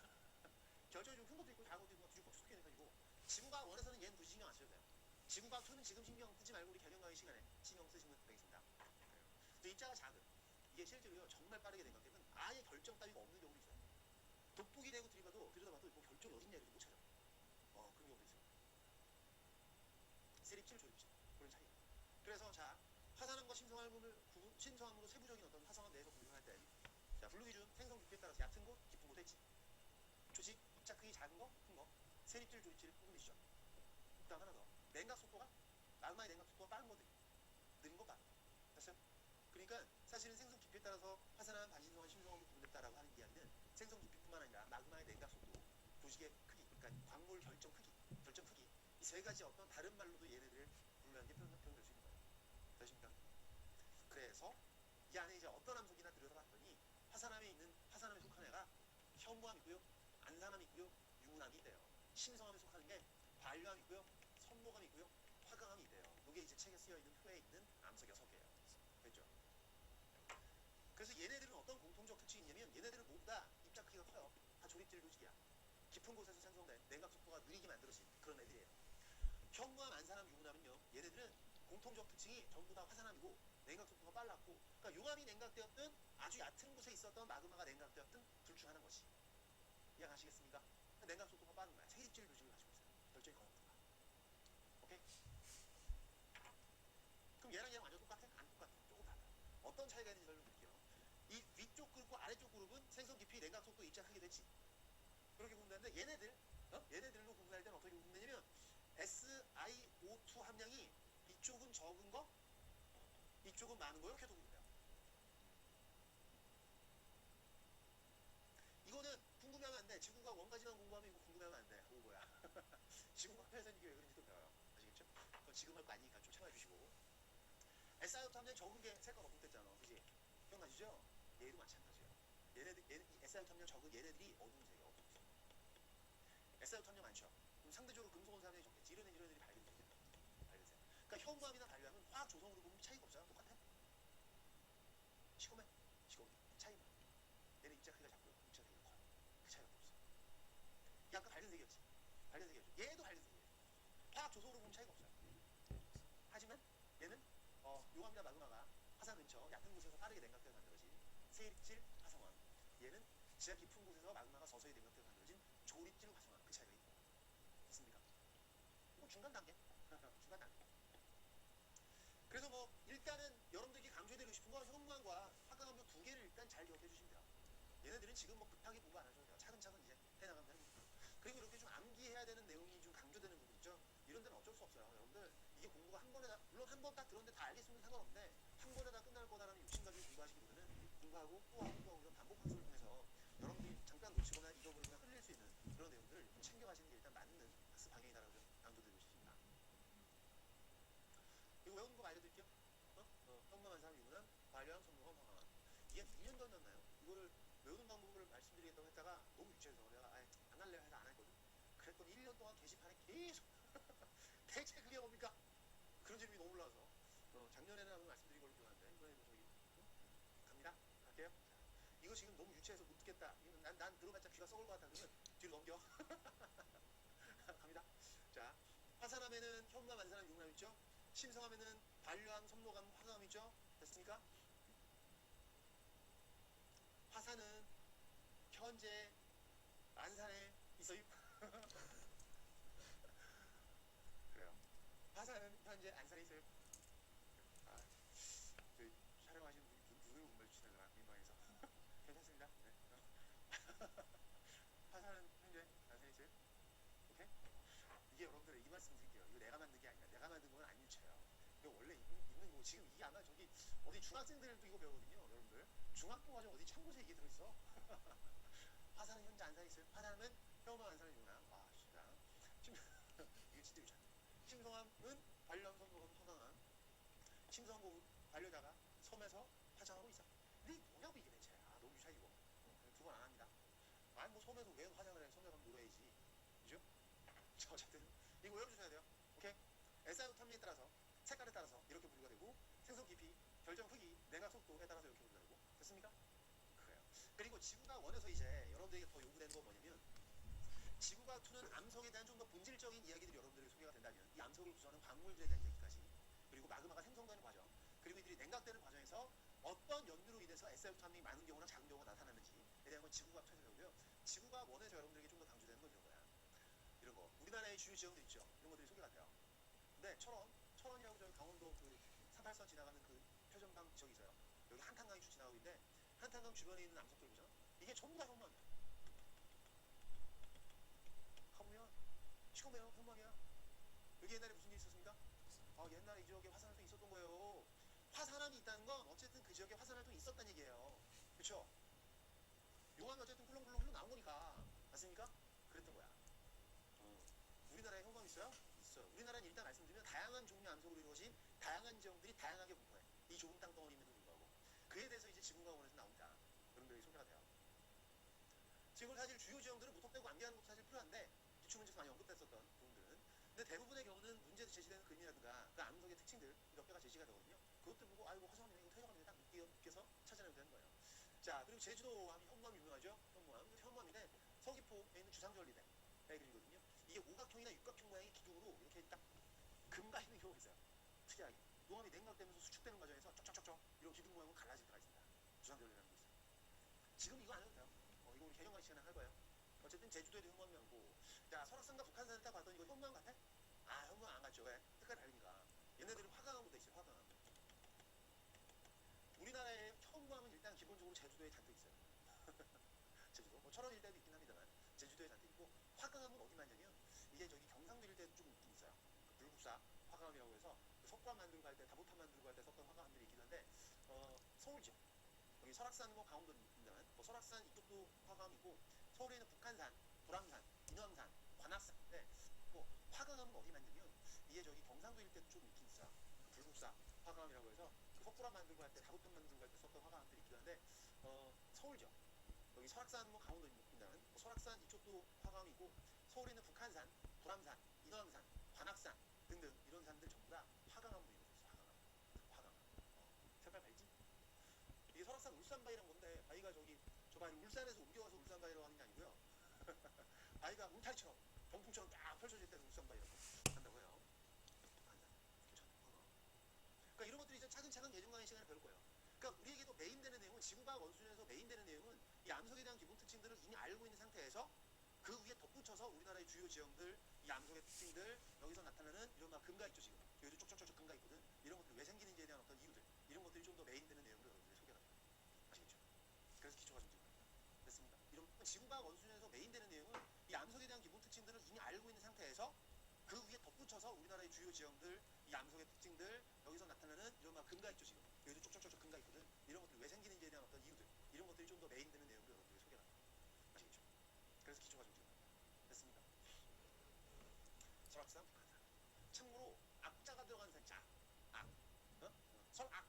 결정이 좀 큰 것도 있고 작은 것도 있고 뒤죽박죽 섞여가지고 지구과학 원에서는 얘는 굳이 신경 안 써도 돼요. 지구과학 2는 지금 신경 쓰지 말고 우리 개념 강의 시간에 신경 쓰시면 되겠습니다. 근데 입자가 작은 이게 실제로요 정말 빠르게 냉각되면 아예 결정 따위가 없는 경우도 있어요. 돋보기 대고 들여다봐도 뭐 결정이 어딨냐 이렇게 못 찾아. 그런 경우도 있어요. 세립질, 조립질 그런 차이. 그래서 자 화산암과 심성암으로 세부적인 어떤 화성암 내에서 분류할 때, 자 분류 기준 생성 깊이에 따라서 얕은 곳, 깊은 곳 했지. 조직, 입자 크기 작은 거, 큰 거, 세립질, 조립질 구분되시죠? 그다음 하나 더. 냉각 속도가 마그마의 냉각 속도가 빠른 것들이 느린 거 빠른. 됐어요? 그러니까 사실은 생성 깊이에 따라서 화산암, 반신성암, 심성암으로 구분됐다라고 하는 이야기는 생성 깊이뿐만 아니라 마그마의 냉각 속도, 조직의 크기, 그러니까 광물 결정 크기 이 세 가지 어떤 다른 말로도 얘네들을 분류하는 게 표현될 수 있는 거예요. 되십니까? 그래서 이 안에 이제 어떤 암석이나 들여다봤더니 화산암에 속한 애가 현무암 있고요, 안산암 있고요, 유문암이 있대요. 심성암에 속하는 게 관류암 있고요, 선모암 있고요, 화강암이 있대요. 이게 이제 책에 쓰여 있는 표에 있는 암석 6개예요. 됐죠? 그래서 얘네들은 어떤 공통적 특징이 있냐면 얘네들은 모두 다 입자 크기가 커요. 다 조립질 조직이야. 깊은 곳에서 생성된 냉각 속도가 느리게 만들어진 그런 애들이에요. 현무암, 안산암, 유문암은요 얘네들은 공통적 특징이 전부 다 화산암이고 냉각 속도가 빨랐고, 그러니까 용암이 냉각되었든 아주 얕은 곳에 있었던 마그마가 냉각되었든 둘 중 하나인 것이. 이해가시겠습니까? 냉각 속도가 빠른 거야. 세립질 조직을 가지고 있어요. 결정이 거의 없는 거야. 오케이? 그럼 얘랑 완전 똑같아? 안 똑같아. 조금 달라. 어떤 차이가 있는지 설명드릴게요. 이 위쪽 그룹과 아래쪽 그룹은 생성 깊이, 냉각 속도 입장하게 되지. 그렇게 구분되는데 얘네들로 구분할 때는 어떻게 구분되냐면 SiO2 함량이 이쪽은 적은 거, 이쪽은 많은 거 이렇게 구분돼요. 이거는 궁금해하면 안 돼. 지구가 원가지만 공부하면 이거 궁금해하면 안 돼. 오거야. 지구가 회사는 이게 왜 그런지도 배워요. 아시겠죠? 그건 지금 할 거 아니니까 좀 참아주시고. SiO2 함량이 적은 게 색깔 어둡댔잖아. 그지? 기억나시죠? 얘도 마찬가지예요. 이 SiO2 함량 적은 얘네들이 어두운 색이야. 어두운 색. SiO2 함량 많죠? 그럼 상대적으로 금속 함량이 적겠지. 이런 애들이 밝은 색이야. 밝은 색. 그러니까 현무암이나 발류암은 화학 조성으로 보면 차이가 없어요. 똑같아. 시커매. 시커매. 차이만. 얘는 입자 크기가 작고요. 입자 크기가 커요. 그 차이가 없어. 약간 밝은 색이었지. 밝은 색이었죠. 얘도 밝은 색이에요. 화학 조성으로 보면 차이가 없어요. 하지만 얘는 용암이나 마그마가 화산 근처 얕은 곳에서 빠르게 냉각되어 만들어진 세립질 화성암. 얘는 지하 깊은 곳에서 마그마가 서서히 냉각되어 만들어진 조립질 화성암. 그 차이가 있고. 있습니까? 이거 중간 단계. 중간 단계. 그래서 뭐 일단은 여러분들이 강조해드리고 싶은 건 현무암과 화강암 두 개를 일단 잘 기억해 주시면 돼요. 얘네들은 지금 뭐 급하게 공부 안 하셔도 돼요. 차근차근 이제 해나가면 되는 거니까. 그리고 이렇게 좀 암기해야 되는 내용이 좀 강조되는 부분 있죠. 이런 데는 어쩔 수 없어요. 여러분들 이게 공부가 한 번에 다, 물론 한 번 딱 들었는데 다 알겠으면 상관없는데 한 번에 다 끝날 거다라는 욕심 가지고 공부하시기보다는 공부하고 또 하고 또 하고 이런 반복 학습을 통해서 여러분들이 잠깐 놓치거나 잊어버리거나 흘릴 수 있는 그런 내용들을 좀 챙겨가시는 게 일단 맞는 학습 방향이다라고 좀 강조드리고 싶습니다. 이거 외우는 거 알려드릴게요. 현무암, 산암, 유문암, 발류암, 선무암, 황암암. 이게 2년 전이었나요? 이거를 외우는 방법을 말씀드리겠다고 했다가 너무 유치해서 내가 안 할래 해서 안 했거든. 그랬더니 1년 동안 게시판에 계속 대체 그게 뭡니까? 그런 질문이 너무 올라와서 작년에는 한번 말씀드린 걸로 기억하는데 이번에도 저기 갑니다. 갈게요. 자, 이거 지금 너무 유치해서 못 듣겠다. 난 들어봤자 귀가 썩을 것 같다. 그러면 뒤로 넘겨. 갑니다. 자, 화산암에는 현무암, 안산암, 유문암 있죠? 심성암에는 발류암, 선무암, 화강암 있죠? 됐습니까? 화산은 현재 안산에 있어요. 그래요. 화산은 현재 안산에 있어요. 아, 저희 촬영하시는 분이 눈을 못 마주치다가 민망해서 괜찮습니다. 네. 화산은 현재 안산에 있어요. 오케이? 이게 여러분들 이 말씀 드릴게요. 이거 내가 만든 게 아니라 내가 만든 건 안 유치해요. 이거 원래 있는 거고 지금 이게 아마 저기 어디 중학생들도 이거 배우거든요. 여러분들 중학교 과정 어디 참고서에 이게 들어있어. 화산은 현재 안산에 있어요. 화산은 현무암, 안산은 유문암. 와 진짜 이게 진짜 유치하네. 심성암은 발령, 선무암, 화강암. 심성암 발려다가 섬에서 화장하고 있어. 근데 뭐냐고 이게 대체. 아 너무 유치하고 두 번 안 합니다. 아니 뭐 섬에서 왜 화장을 해? 섬에 가면 놀아야지. 그죠? 자 어쨌든 이거 외워주셔야 돼요. 오케이? SiO2 탐지에 따라서 색깔에 따라서 이렇게 분류가 되고 생성 깊이, 결정 크기, 냉각 속도에 따라서 이렇게 분류가 되고 됐습니까? 그래요. 그리고 지구가 원에서 이제 여러분들에게 더 요구되는 건 뭐냐면 지구가 투는 암석에 대한 좀 더 본질적인 이야기들이 여러분들에게 소개가 된다면 이 암석을 구성하는 광물들에 대한 얘기까지 그리고 마그마가 생성되는 과정 그리고 이들이 냉각되는 과정에서 어떤 연유로 인해서 SiO2 함량이 많은 경우나 작은 경우가 나타나는지에 대한 건 지구과학 통해서 배우고요. 지구가 원에서 여러분들에게 좀 더 강조되는 건 이런 거야. 이런 거. 우리나라의 주요 지형들 있죠. 이런 것들이 소개가 돼요. 근데 철원이라고 저희 강원도 그 38선 지나가는 그 표전강 지역이 있어요. 여기 한탄강이 쭉 지나가고 있는데 한탄강 주변에 있는 암석들 보잖아. 이게 전부 다 현무암이야. 가보면 시커매요. 현무암이야. 여기 옛날에 무슨 일이 있었습니까? 옛날에 이 지역에 화산활동이 있었던 거예요. 화산암이 있다는 건 어쨌든 그 지역에 화산활동이 있었다는 얘기예요. 그쵸? 용암이 어쨌든 꿀렁꿀렁 흘러나온 거니까. 맞습니까? 그랬던 거야. 우리나라에 현무암 있어요? 있어요. 우리나라는 일단 말씀드리면 다양한 종류 암석으로 이루어진 다양한 지형들이 다양하게 분포해. 이 좁은 땅덩어리임에도 불구하고. 그에 대해서 이제 지구과학원에서 나옵니다. 여러분들이 소개가 돼요. 지금 사실 주요 지형들은 무턱대고 암기하는 것도 사실 필요한데 기출문제에서 많이 언급됐었던 부분들은 근데 대부분의 경우는 문제에서 제시되는 그림이라든가 그 암석의 특징들 몇 개가 제시가 되거든요. 그것들 보고 아이고 화성암이네 이거 퇴적암이네 딱 느껴서 찾아내면 되는 거예요. 자 그리고 제주도함이 현무암 유명하죠. 현무암인데 서귀포에 있는 주상절리대의 그림이거든요. 이게 오각형이나 육각형 모양의 기둥으로 이렇게 딱 금가 있는 경우가 있어요. 특이하게 용암이 냉각되면서 수축되는 과정에서 쩍쩍쩍쩍 이런 기둥 모양으로 갈라질 때가 있습니다. 주상절리라는 게 있어요. 지금 이거 안 해도 돼요. 이거 우리 개정 강의 시간에 할 거예요. 어쨌든 제주도에도 현무암이고, 자 설악산과 북한산을 딱 봤더니 이거 현무암 같아? 아 현무암 안 같죠? 왜? 색깔이 다르니까. 얘네들은 화강암으로 돼 있어요. 화강암. 우리나라의 현무암은 일단 기본적으로 제주도에 잔뜩 있어요. 제주도 뭐 철원 일대도 있긴 합니다만 제주도에 잔뜩 있고, 화강암은 어디 많냐면 이게 저기 경상도 일대도 조금 있긴 있어요. 그 불국사 화강암이라고 해서 그 석굴암 만들고 갈 때 다보탑 만들고 갈 때 썼던 화강암들이 있긴 한데, 서울 지역 여기 설악산 뭐 강원도입니다만 뭐 설악산 이쪽도 화강암이고, 서울에 있는 북한산, 불암산, 인왕산, 관악산. 네. 뭐 화강암은 어디 많냐면 이게 저기 경상도 일대도 좀 있긴 있어요. 그 불국사 화강암이라고 해서 그 석굴암 만들고 갈 때 다보탑 만들고 갈 때 썼던 화강암들이 있긴 한데, 서울 지역 여기 설악산 뭐 강원도입니다만 뭐 설악산 이쪽도 화강이고, 서울에 있는 북한산, 불암산, 인왕산, 관악산 등등 이런 산들 전부 다 화강암으로 이루어져 있어요. 화강암. 색깔 밝지? 이게 설악산 울산바위란 건데, 바위가 저기 저 바위를 울산에서 옮겨와서 울산바위라고 하는 게 아니고요. 바위가 울타리처럼 병풍처럼 딱 펼쳐질 때는 울산바위라고 한다고 해요. 북한산. 괜찮아. 그러니까 이런 것들이 이제 차근차근 개정 강의 시간에 배울 거예요. 그러니까 우리에게도 메인되는 내용은, 지구과학 원수준에서 메인되는 내용은 이 암석에 대한 기본 특징들을 이미 알고 있는 상태에서 그 위에 덧붙여서 우리나라의 주요 지형들, 이 암석의 특징들, 여기서 나타나는 이런 막 금가 있죠. 지금 여기도 쪽쪽쪽쪽 금가 있거든. 이런 것들 왜 생기는지에 대한 어떤 이유들, 이런 것들이 좀 더 메인되는 내용으로 여러분들이 소개가 돼요. 아시겠죠? 그래서 기초가 좀 됐습니다. 이런 지구과학 원수준에서 메인되는 내용은 이 암석에 대한 기본 특징들을 이미 알고 있는 상태에서 그 위에 덧붙여서 우리나라의 주요 지형들, 이 암석의 특징들, 여기서 나타나는 이런 막 금가 있죠. 지금 여기도 쪽쪽쪽쪽 금가 있거든. 이런 것들이 왜 생기는지에 대한 어떤 이유들, 이런 것들이 좀 더 메인되는 내용으로 여러분들이 소개가 돼요. 아시겠죠? 그래서 기초가 좀 됐습니다. 설악산, 북한산. 참고로 악자가 들어간 산, 자, 악, 설악,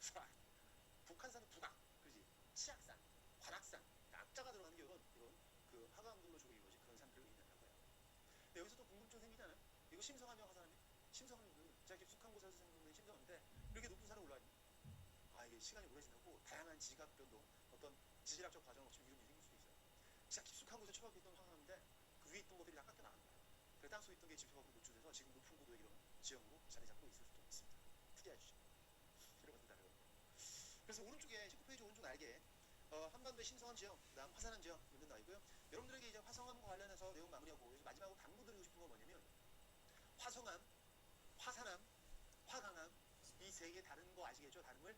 설악. 북한산은 북악, 그지? 치악산, 관악산, 악자가 들어가는 게 이런 그 화강암들로 조개 이루어진 그런 산들을 의미한다고 해요. 근데 여기서 또 궁금증 생기잖아요. 이거 심성하며 화산암이? 심성하면 제가 깊숙한 곳에서 생성된 심성인데 이렇게 높은 산에 올라왔니? 아 이게 시간이 오래 지나고 다양한 지각 변동, 어떤 지질학적 과정 없이 이런 일이 생길 수도 있어요. 진짜 깊숙한 곳에 처박혀 있던 화강암인데 그 위에 있던 것들이 다 깎여 나간 거예요. 그래서 땅속에 있던 게 지표 밖으로 노출돼서 지금 높은 고도의 이런 지형으로 자리 잡고 있을 수도 있습니다. 특이하시죠? 이런 것들 다르고. 그래서 오른쪽에 19페이지 오른쪽 날개, 한반도의 신성한 지형, 그다음 화산암 지형 이런 나와 있고요. 여러분들에게 이제 화성암과 관련해서 내용 마무리하고 이제 마지막으로 당부드리고 싶은 건 뭐냐면, 화성암, 화산암, 화강암 이 세 개 다른 거 아시겠죠? 다름을?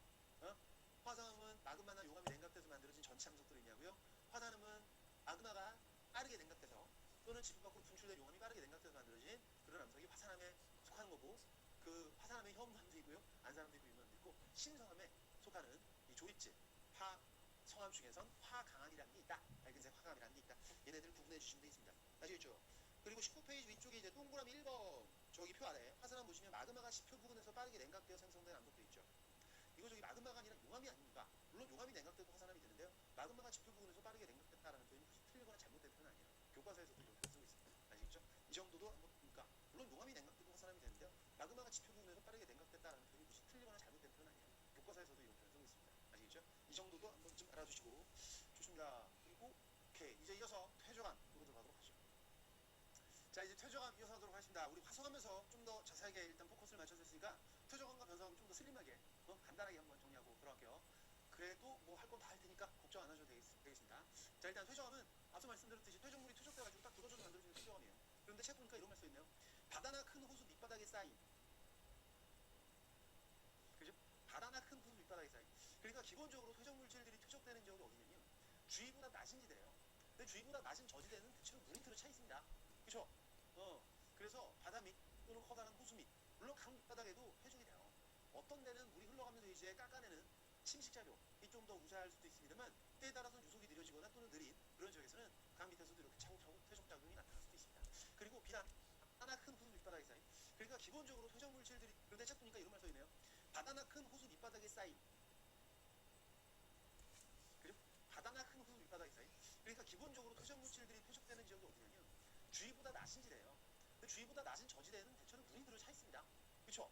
화성암은 마그마나 용암이 냉각돼서 만들어진 전체 암석들을 의미하고요. 화산암은 마그마가 빠르게 냉각돼서 또는 지표 밖으로 분출된 용암이 빠르게 냉각돼서 만들어진 그런 암석이 화산암에 속하는 거고, 그 화산암의 현무암도 있고요, 안산암도 있고 유암도 있고, 신성암에 속하는 이 조립지 화성암 중에선 화강암이라는 게 있다. 밝은색 화강암이라는 게 있다. 얘네들을 구분해 주시면 되겠습니다. 아시겠죠? 그리고 19페이지 위쪽에 이제 동그라미 1번 저기 표 아래 화산암 보시면 마그마가 지표 부근에서 빠르게 냉각되어 생성된 암석도 있죠. 이거 저기 마그마가 아니라 용암이 아닙니까? 물론 용암이 냉각돼도 화산암이 되는데요. 마그마가 지표 부근에서 빠르게 냉각됐다라는 표현이 틀리거나 잘못된 표현은 아니에요. 교과서에서도 이런 표현 쓰고 있습니다. 아시겠죠? 이 정도도 한번 보니까, 물론 용암이 냉각돼도 화산암이 되는데요. 마그마가 지표 부근에서 빠르게 냉각됐다라는 표현이 무슨 틀리거나 잘못된 표현 아니에요. 교과서에서도 이런 표현 쓰고 있습니다. 아시겠죠? 이 정도도 한번 좀 알아주시고 좋습니다. 그리고 오케이, 이제 이어서 퇴적암으로 들어가도록 하죠. 자, 이제 퇴적암 이어서 하도록 하겠습니다. 우리 화성하면서 좀 더 자세하게 일단 포커스를 맞춰서 했으니까 퇴적암과 변성암 좀 더 슬림하게 간단하게 한번 정리하고 들어갈게요. 그래도 뭐 할 건 다 할 테니까 걱정 안 하셔도 되겠습니다. 자, 일단 퇴적암은 앞서 말씀드렸듯이 퇴적물이 퇴적돼가지고 딱 부서져서 만들어지는 퇴적암이에요. 그런데 책 보니까 이런 말 써있네요. 바다나 큰 호수 밑바닥에 쌓인, 그죠? 바다나 큰 호수 밑바닥에 쌓인. 그러니까 기본적으로 퇴적물질들이 퇴적되는 지역이 어디냐면 주위보다 낮은 지대예요. 근데 주위보다 낮은 저지대는 대체로 물이 틀어 차 있습니다. 그렇죠? 그래서 바다 밑 또는 커다란 호수 밑, 물론 강 밑바닥에도 퇴적이 돼요. 어떤 데는 물이 흘러가면서 이제 깎아내는 침식작용이 좀 더 우세할 수도 있습니다만, 때에 따라서는 유속이 느려지거나 또는 느린 그런 지역에서는 강 밑에서도 이렇게 차곡차곡 퇴적작용이 나타날 수도 있습니다. 그리고 비단 바다나 큰 호수 밑바닥에 쌓인, 그러니까 기본적으로 퇴적물질들이, 그런데 책 보니까 이런 말 써있네요. 바다나 큰 호수 밑바닥에 쌓인, 그죠? 바다나 큰 호수 밑바닥에 쌓인. 그러니까 기본적으로 퇴적물질들이 퇴적되는 지역이 어디냐면 주위보다 낮은 지대예요. 근데 주위보다 낮은 저지대에는 대체로 물이 들어 차 있습니다. 그렇죠?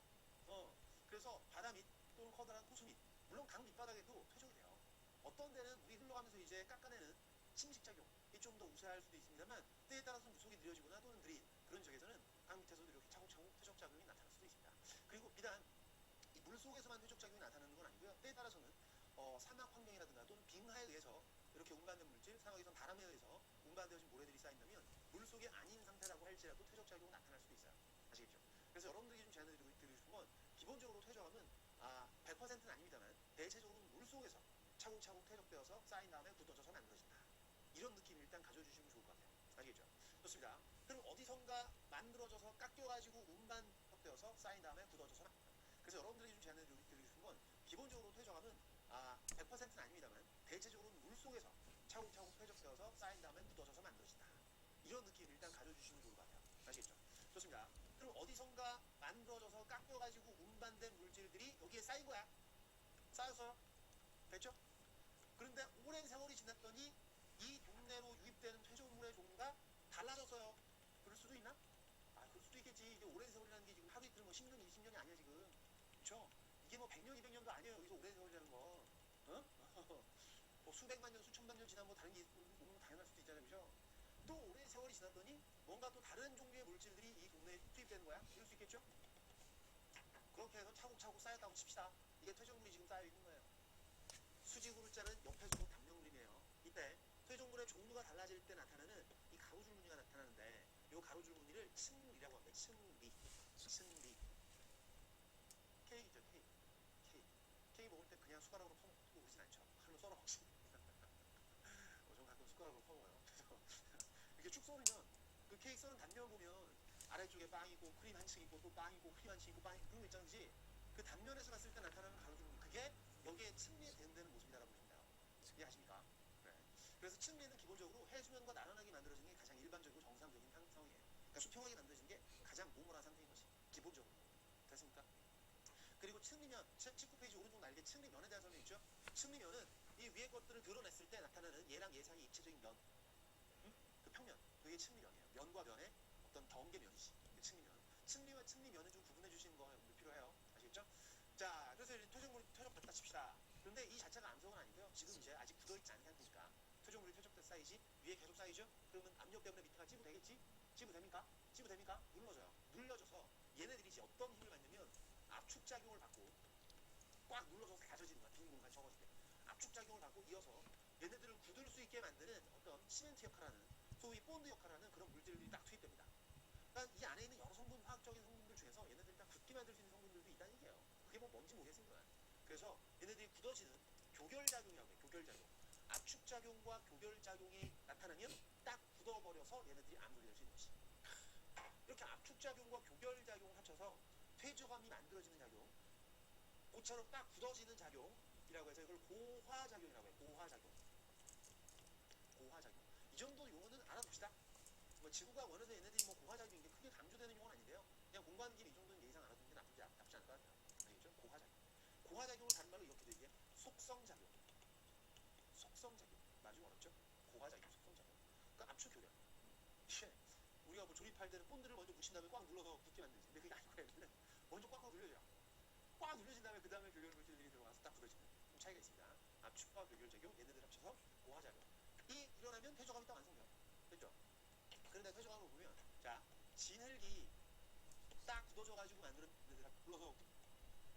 그래서 바다 밑 또는 커다란 호수 밑, 물론 강 밑바닥에도 퇴적이 돼요. 어떤 데는 물이 흘러가면서 이제 깎아내는 침식작용이 좀 더 우세할 수도 있습니다만, 때에 따라서는 유속이 느려지거나 또는 느린 그런 지역에서는 강 밑에서도 이렇게 차곡차곡 퇴적작용이 나타날 수도 있습니다. 그리고 비단 이 물속에서만 퇴적작용이 나타나는 건 아니고요. 때에 따라서는 사막 환경이라든가 또는 빙하에 의해서 이렇게 운반된 물질, 사용하기선 바람에 의해서 운반되어진 모래들이 쌓인다면 물속이 아닌 상태라고 할지라도 퇴적작용이 나타날 수도 있어요. 아시겠죠? 그래서 여러분들이 좀 제안해드리고 싶은 건 기본적으로 퇴적함은 100%는 아닙니다만 대체적으로는 물속에서 차곡차곡 퇴적되어서 쌓인 다음에 굳어져서 만들어진다. 이런 느낌 일단 가져주시면 좋을 것 같아요. 아시겠죠? 좋습니다. 그럼 어디선가 만들어져서 깎여가지고 운반되어서 쌓인 다음에 굳어져서 만든다. 그래서 여러분들이 좀 제안해드리고 싶은 건 기본적으로 퇴적함은 100%는 아닙니다만 대체적으로는 물속에서 차곡차곡 퇴적되어서 쌓인 다음에 굳어져서 만들어진다. 이런 느낌 일단 가져주시면 좋을 것 같아요. 아시겠죠? 좋습니다. 그럼 어디선가 만들어져서 깎여가지고 운반된 물질들이 여기에 쌓인 거야. 쌓여서 됐죠? 그런데 오랜 세월이 지났더니 이 동네로 유입되는 퇴적물의 종류가 달라졌어요. 그럴 수도 있나? 그럴 수도 있겠지. 이게 오랜 세월이라는 게 지금 하루 이틀 10년, 20년이 아니야 지금. 그렇죠? 이게 100년, 200년도 아니에요. 여기서 오랜 세월이라는 거. 어? 수백만 년, 수천만 년 지나면 다른 게 오면 당연할 수도 있잖아요. 그죠? 또 오랜 세월이 지났더니 뭔가 또 다른 종류의 물질들이 이 동네에 투입되는 거야. 이럴 수 있겠죠? 그렇게 해서 차곡차곡 쌓였다고 칩시다. 이게 퇴적물이 지금 쌓여 있는 거예요. 수직으로 자른 옆에 주로 단면 그림이에요. 이때 퇴적물의 종류가 달라질 때 나타나는 이 가로줄 무늬가 나타나는데 이 가로줄 무늬를 층리라고 합니다. 층리. 케이크죠, 케이크 먹을 때 그냥 숟가락으로 퍼먹고 그러진 않죠. 칼로 썰어 먹지. 좀 가끔 숟가락으로 퍼먹어요. 이렇게 쭉 썰으면 그 케이크 썰은 단면을 보면 아래쪽에 빵이 있고 크림 한층 있고 또 빵이 있고 크림 한층 있고 빵이 있고 그런 거 있잖지. 그 단면에서 봤을 때 나타나는 가로줄 무늬 그게 여기에 층리에 대응되는 모습이라고 보시면 돼요. 이해하십니까? 네. 그래서 층리는 기본적으로 해수면과 나란하게 만들어지는 게 가장 일반적이고 정상적인 상황이에요. 그러니까 수평하게 만들어지는 게 가장 모모란 상태인 것이 기본적으로. 됐습니까? 그리고 층리면 19페이지 오른쪽 날개 층리면에 대한 설명이 있죠. 층리면은 이 위에 것들을 드러냈을 때 나타나는 얘랑 얘 사이 입체적인 면, 그 평면, 그게 층리면이에요. 면과 면의 어떤 경계면이지. 층리면. 층리와 층리면을 좀 구분해 주시는 거 필요해요. 아시겠죠? 자, 그래서 이제 퇴적물이 퇴적됐다 칩시다. 그런데 이 자체가 암석은 아니고요. 지금 이제 아직 굳어있지 않은 상태니까 퇴적물이 퇴적된 사이지 위에 계속 쌓이죠? 그러면 압력 때문에 밑에가 찌부되겠지? 찌부됩니까? 찌부됩니까? 눌러져요. 눌려져서 얘네들이 이제 어떤 힘을 받냐면 압축작용을 받고 꽉 눌러져서 다져지는 거야. 빈 공간이 적어지게. 압축작용을 받고 이어서 얘네들을 굳을 수 있게 만드는 어떤 시멘트 역할하는 소위 본드 역할하는 그런 물질들이 딱 투입됩니다. 그러니까 이 안에 있는 여러 성분, 화학적인 성분들 중에서 얘네들이 다 굳게 만들 수 있는 성분들도 있다는 얘기예요. 그게 뭔지 모르겠습니다. 그래서 얘네들이 굳어지는 교결작용이라고 해요. 교결작용. 압축작용과 교결작용이 나타나면 딱 굳어버려서 얘네들이 암석이 될 수 있는 것이. 이렇게 압축작용과 교결작용을 합쳐서 퇴적암이 만들어지는 작용, 꽃처럼 딱 굳어지는 작용이라고 해서 이걸 고화작용이라고 해요. 고화작용. 이 정도 용어는 알아둡시다. 지구가 원해서 얘네들이 고화작용인 게 크게 강조되는 용어는 아닌데요. 그냥 공부하는 길에 이 정도는 예상 알아두는 게 나쁘지 않을 것 같아요. 알겠죠? 고화작용. 고화작용을 다른 말로 이렇게 얘기해. 속성작용. 말이 좀 어렵죠? 고화작용, 속성작용. 그러니까 압축교결. 우리가 조립할 때는 본드를 먼저 묻힌 다음에 꽉 눌러서 굳게 만들지. 근데 그게 아니고 얘는 먼저 꽉꽉 눌려줘요. 꽉 눌려진 다음에 그 다음에 교결 물질들이 들어가서 딱 굳어지는 좀 차이가 있습니다. 압축과 교결작용, 얘네들 합쳐서 고화작용. 이 일어나면 퇴적암이 딱 완성돼요. 됐죠? 그런데 퇴적암을 보면 자 진흙이 딱 굳어져가지고 만드는 얘네들 불러서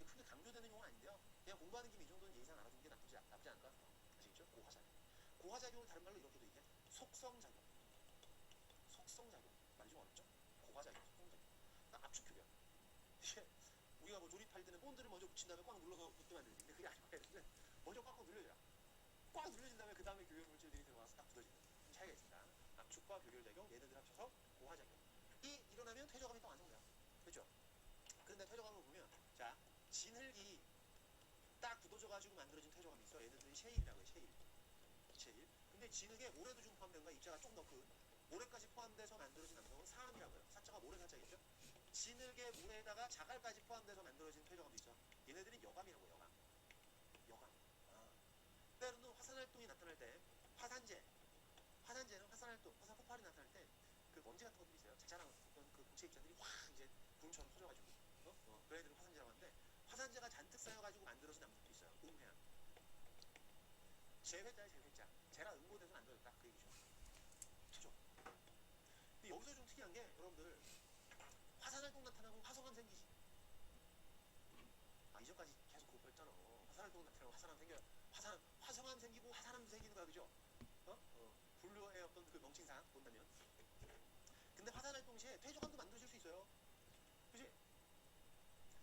크게 강조되는 용어는 아닌데요. 그냥 공부하는 김에 이 정도는 예상 알아두는 게 나쁘지 않을 것 같아요. 아시겠죠? 고화작용. 고화작용을 다른 말로 이렇게도 얘기해. 속성작용. 말이 좀 어렵죠? 고화작용, 속성작용. 그러니까 압축교결. 우리가 조립할 때는 본드를 먼저 붙인 다음에 꽉 눌러서 굳게 만들지. 근데 그게 아니고 얘는 먼저 꽉꽉 눌려줘요. 꽉 눌려진 다음에 그 다음에 교결 물질들이 들어가서 딱 굳어지는 좀 차이가 있습니다. 압축과 교결작용, 얘네들 합쳐서 고화작용. 이 일어나면 퇴적암이 또 완성돼요. 그렇죠? 그런데 퇴적암을 보면 자 진흙이 딱 굳어져가지고 만들어진 퇴적암이 있어. 얘네들이 셰일이라고 해요. 셰일. 근데 진흙에 모래도 좀 포함된 거야. 입자가 좀 더 큰 모래까지 포함돼서 만들어진 암석은 사암이라고 해요. 사자가 모래 사자겠죠? 진흙에 모래에다가 자갈까지 포함돼서 만들어진 퇴적암도 있어. 얘네들은 여감이라고 해요. 여감. 때로는 화산활동이 나타날 때 화산재는 화산활동, 화산 폭발이 나타날 때 그 먼지 같은 것들이 있어요. 자잘한 어떤 그 공체 입자들이 확 이제 구름처럼 퍼져가지고 그 애들을 화산재라고 하는데 화산재가 잔뜩 쌓여가지고 만들어진 암석도 있어요. 음해암. 재회자에 재회자. 재가 응고돼서 만들어졌다. 그 얘기죠. 그죠? 근데 여기서 좀 특이한 게 여러분들 화산활동 나타나고 화성암 생기지. 이전까지 계속 그거 했잖아. 화산활동 나타나고 화성암 생기고 화산암도 생기는 거야. 그죠? 분류의 어떤 그 명칭상 본다면. 근데 화산 활동 시에 퇴적함도 만들어질 수 있어요. 그지?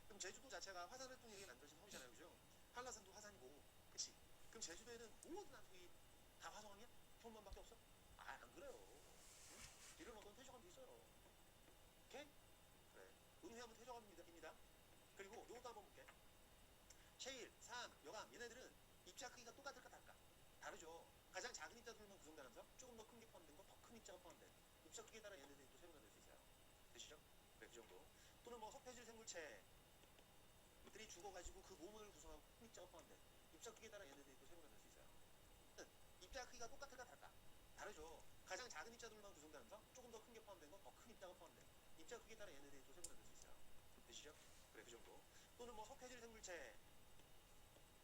그럼 제주도 자체가 화산 활동에 의해 만들어진 섬이잖아요. 그죠? 한라산도 화산이고. 그치? 그럼 제주도에는 모든 한쪽이 다 화성함이야? 현무암밖에 없어? 아, 안 그래요. 응? 이런 어떤 퇴적함도 있어요. 오케이? 그래. 은회암은 퇴적함입니다. 그리고 요것도 한번 볼게. 셰일, 삼, 여감 얘네들은 입자 크기가 똑같을까 다를까? 다르죠. 가장 작은 입자 둘만 구성되면서 조금 더 큰 게 포함된 거, 더 큰 입자가 포함된 입자 크기에 따라 얘네들이 또 세분화될 수 있어요. 되시죠? 네, 그 정도. 또는 뭐 석회질 생물체들이 죽어가지고 그 모문을 구성하고 큰 입자가 포함된 입자 크기에 따라 얘네들이 또 세분화될 수 있어요. 입자 크기가 똑같을까 다를까? 다르죠. 가장 작은 입자들만 구성되면서 조금 더 큰 게 포함된 거, 더 큰 입자가 포함된 입자 크기에 따라 얘네들이 또 세분화될 수 있어요. 되시죠? 그래, 그 정도. 또는 뭐 석회질 생물체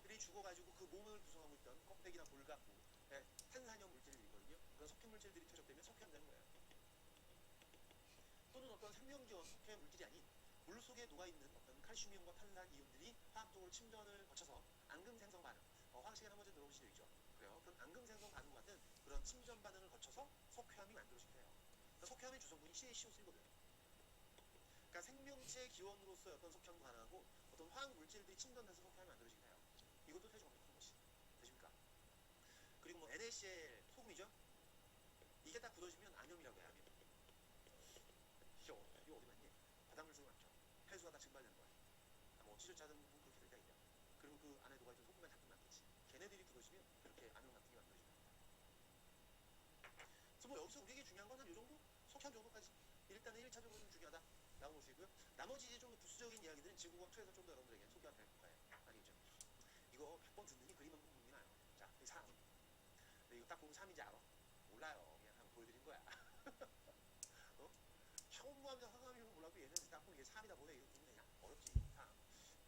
들이 죽어가지고 그 몸을 구성하고 있던 껍데기나 볼갖고 탄산형 물질들이거든요. 그런 석회 물질들이 퇴적되면 석회암 되는 거예요. 또는 어떤 생명지원 석회 물질이 아닌 물 속에 녹아있는 어떤 칼슘이온과 탄산 이온들이 화학적으로 침전을 거쳐서 앙금 생성 반응, 화학식에 한 번쯤 들어보신 적 있죠? 그래요. 그런 앙금 생성 반응과 같은 그런 침전 반응을 거쳐서 석회암이 만들어지게 돼요. 그러니까 석회암의 주성분이 CaCO3거든. 그러니까 생명체 기원으로서 어떤 석회암도 가능하고 어떤 화학 물질들이 침전돼서 석회암이 만들어지게 돼요. 이것도 퇴적합니다. 한 번씩. 되십니까? 그리고 뭐 NaCl 소금이죠? 이게 딱 굳어지면 암염이라고 해요. 암염. 이거 어디 맞니? 바닷물 속에 맞죠? 해수가 다 증발되는 거야. 뭐 지질자든 뭐 그렇게 될 때가 있죠. 그리고 그 안에 녹아있던 소금만 잠깐 남겠지. 걔네들이 굳어지면 그렇게 암염 같은 게 만들어집니다. 그래서 뭐 여기서 우리에게 중요한 건 한 요 정도? 석현 정도까지. 일단은 1차적으로 좀 중요하다 라고 보시고요. 나머지 이제 좀 더 부수적인 이야기들은 지구과학 2에서 좀 더 여러분들에게 소개가 될 거예요. 알겠죠? 이거 100번 듣느니 그림만 보면 나요. 자, 이 3. 근데 이거 딱 보면 3인지 알아? 몰라요. 그냥 한번 보여드린 거야. 어? 현무암이나 화강암이면 몰라도 얘는 딱 보면 이게 3이다 보네. 이거 보면 그냥 어렵지. 3.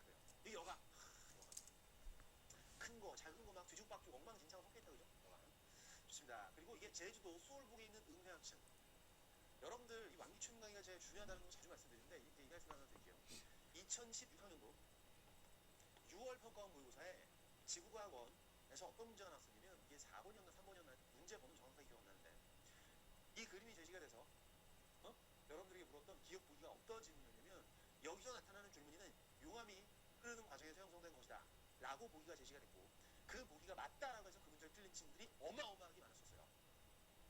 그래요. 이 여가. 큰 거, 작은 거 막 뒤죽박죽 엉망진창 섞여있다. 그죠? 여가. 좋습니다. 그리고 이게 제주도 수월북에 있는 응회항층. 여러분들 이 왕기춘 강의가 제일 중요하다는 거 자주 말씀드리는데 이렇게 얘기할 생각 하나 드릴게요. 2016학년도 6월 평가원 모의고사에 지구과학원에서 어떤 문제가 나왔었냐면 이게 4번이었나 3번이었나 문제 번호 정확하게 기억 안 나는데 이 그림이 제시가 돼서 여러분들에게 물었던 기억 보기가 어떤 질문이었냐면 여기서 나타나는 줄무늬는 용암이 흐르는 과정에서 형성된 것이다 라고 보기가 제시가 됐고 그 보기가 맞다라고 해서 그 문제를 틀린 친구들이 어마어마하게 많았었어요.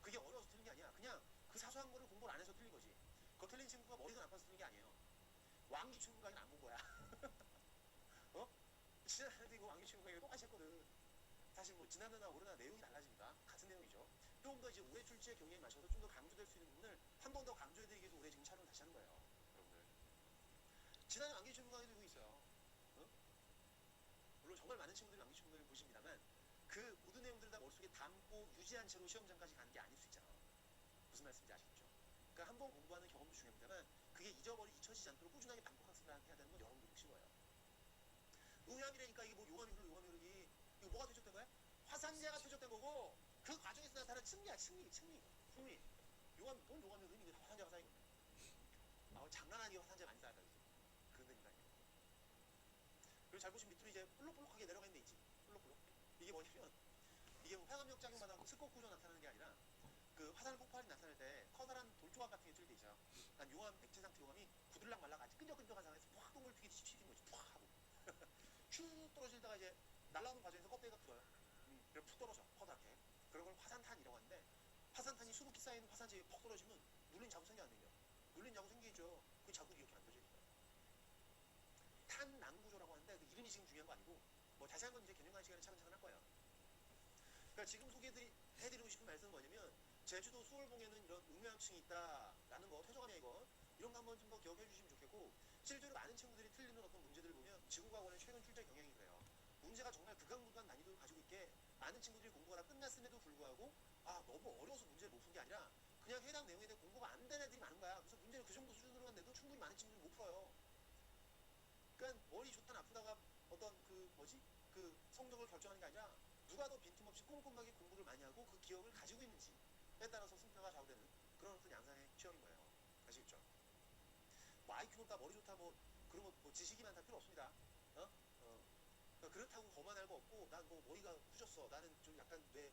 그게 어려워서 틀린 게 아니야. 그냥 그 사소한 거를 공부를 안 해서 틀린 거지. 그 틀린 친구가 머리가 나빠서 틀린 게 아니에요. 왕기춘 강의는 안 본 거야. 지난해도 이거 왕기춘 강의가 똑같이 했거든. 사실 뭐 지난해나 올해나 내용이 달라집니다. 같은 내용이죠. 좀 더 이제 올해 출제의 경향에 맞춰서 좀 더 강조될 수 있는 부분을 한 번 더 강조해드리기 위해서 올해 지금 촬영을 다시 하는 거예요. 여러분들. 지난해 왕기춘 강의도 이거 있어요. 물론 정말 많은 친구들이 왕기춘 강의를 보십니다만 그 모든 내용들을 다 머릿속에 담고 유지한 채로 시험장까지 가는 게 아닐 수 있잖아. 무슨 말씀인지 아시겠죠? 그러니까 한 번 공부하는 경험도 중요합니다만 그게 잊혀지지 않도록 꾸준하게 반복 학습을 해야 되는 건 여러분들 몫인 거예요. 응암이라니까 이게 뭐 용암이 흐르기 이거 뭐가 퇴적된 거야? 화산재가 퇴적된 거고 그 과정에서 나타난 층리야. 층리. 용암 뭔 용암이 흐르니 이게 화산재가 쌓인 건데. 아, 장난 아니게 화산재 많이 쌓였다 그지? 그런 데니까요. 그리고 잘 보시면 밑으로 이제 볼록볼록하게 내려가 있는 데 있지. 볼록볼록. 이게 뭐냐면 이게 뭐 화산력 작용마다 스코 구조 나타나는 게 아니라 그 화산 폭발이 나타날 때 커다란 돌조각 같은 게 뜰 때 있어요. 난 용암 액체 상태 용암이 부들락 말락 아주 끈적끈적한 상황에서 푹 동글 튀기듯이 튀긴 거지. 푹 하고 쭉 떨어지다가 이제 날아오는 과정에서 껍데기가 굳어요. 그래서 푹 떨어져 커다랗게. 그런 걸 화산탄이라고 하는데 화산탄이 수북히 쌓이는 화산재에 퍽 떨어지면 눌린 자국 생겨 안 생겨? 눌린 자국 생기죠. 그 자국이 이렇게 만들어지는 거예요. 탄난구조라고 하는데 그 이름이 지금 중요한 거 아니고 뭐 자세한 건 이제 개념 시간에 차근차근 할 거예요. 그러니까 지금 소개해드리고 싶은 말씀은 뭐냐면 제주도 수월봉에는 이런 응명층이 있다라는 거 퇴적함이야 이거. 이런 거 한번 좀 더 기억해 주시면 좋겠고 실제로 많은 친구들이 틀리는 어떤 문제들을 보면 지구과학원의 최근 출제 경향이 그래요. 문제가 정말 극악무도한 난이도를 가지고 있게 많은 친구들이 공부가 다 끝났음에도 불구하고 너무 어려워서 문제를 못 푼 게 아니라 그냥 해당 내용에 대해 공부가 안 된 애들이 많은 거야. 그래서 문제를 그 정도 수준으로 한데도 충분히 많은 친구들이 못 풀어요. 그러니까 머리 좋다 나쁘다가 어떤 그 성적을 결정하는 게 아니라 누가 더 빈틈없이 꼼꼼하게 공부를 많이 하고 그 기억을 가지고 있는지에 따라서 승패가 좌우되는 그런 어떤 양상의 시험인 거예요. 아시겠죠? 뭐 IQ 높다, 머리 좋다, 뭐 그런 거 뭐 지식이 많다 필요 없습니다. 그러니까 그렇다고 거만 알고 없고 난 뭐 머리가 후졌어. 나는 좀 약간 뇌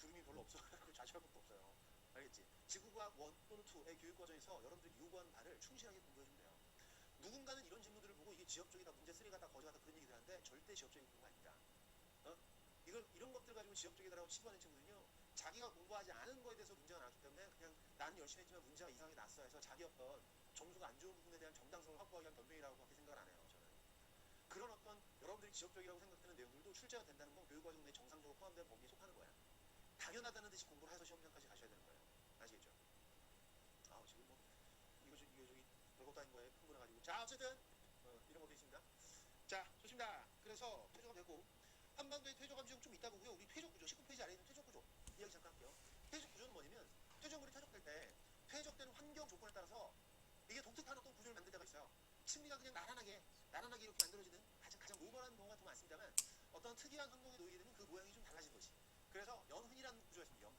구름이 별로 없어. 자취할 것도 없어요. 알겠지? 지구과학 1 또는 2의 교육 과정에서 여러분들이 요구하는 바를 충실하게 공부해주면 돼요. 누군가는 이런 질문들을 보고 이게 지엽적이다, 문제 3가다, 거지가다 그런 얘기를 하는데 절대 지엽적인 공부 아닙니다. 이런 것들 가지고 지엽적이다라고 치부하는 친구들은요, 자기가 공부하지 않은 거에 대해서 문제가 나왔기 때문에 그냥 나는 열심히 했지만 문제가 이상하게 났어 해서 자기 어떤 점수가 안 좋은 부분에 대한 정당성을 확보하기 위한 변명이라고 그렇게 생각을 안 해요. 저는 그런 어떤 여러분들이 지엽적이라고 생각되는 내용들도 출제가 된다는 건 교육과정 내에 정상적으로 포함된 범위에 속하는 거야. 당연하다는 듯이 공부를 해서 시험장까지 가셔야 되는 거예요. 아시겠죠? 지금 뭐 이거 저기 별것도 아닌 거에 흥분해가지고. 자, 어쨌든 이런 것도 있습니다. 자, 좋습니다. 그래서 퇴조가 되고, 한반도의 퇴조감 지금 좀 있다 보고요. 우리 퇴적 구조, 19페이지 아래에 있는 퇴적 구조 이야기 잠깐 할게요. 퇴적 구조는 뭐냐면, 퇴적물이 퇴적될 때 퇴적되는 환경 조건에 따라서 이게 독특한 어떤 구조를 만들 때가 있어요. 층리가 그냥 나란하게 이렇게 만들어지는 가장 오버한 경우가 더 많습니다만, 어떤 특이한 환경에 놓이게 되면 그 모양이 좀 달라진 거지. 그래서 연흔이라는 구조가 있습니다.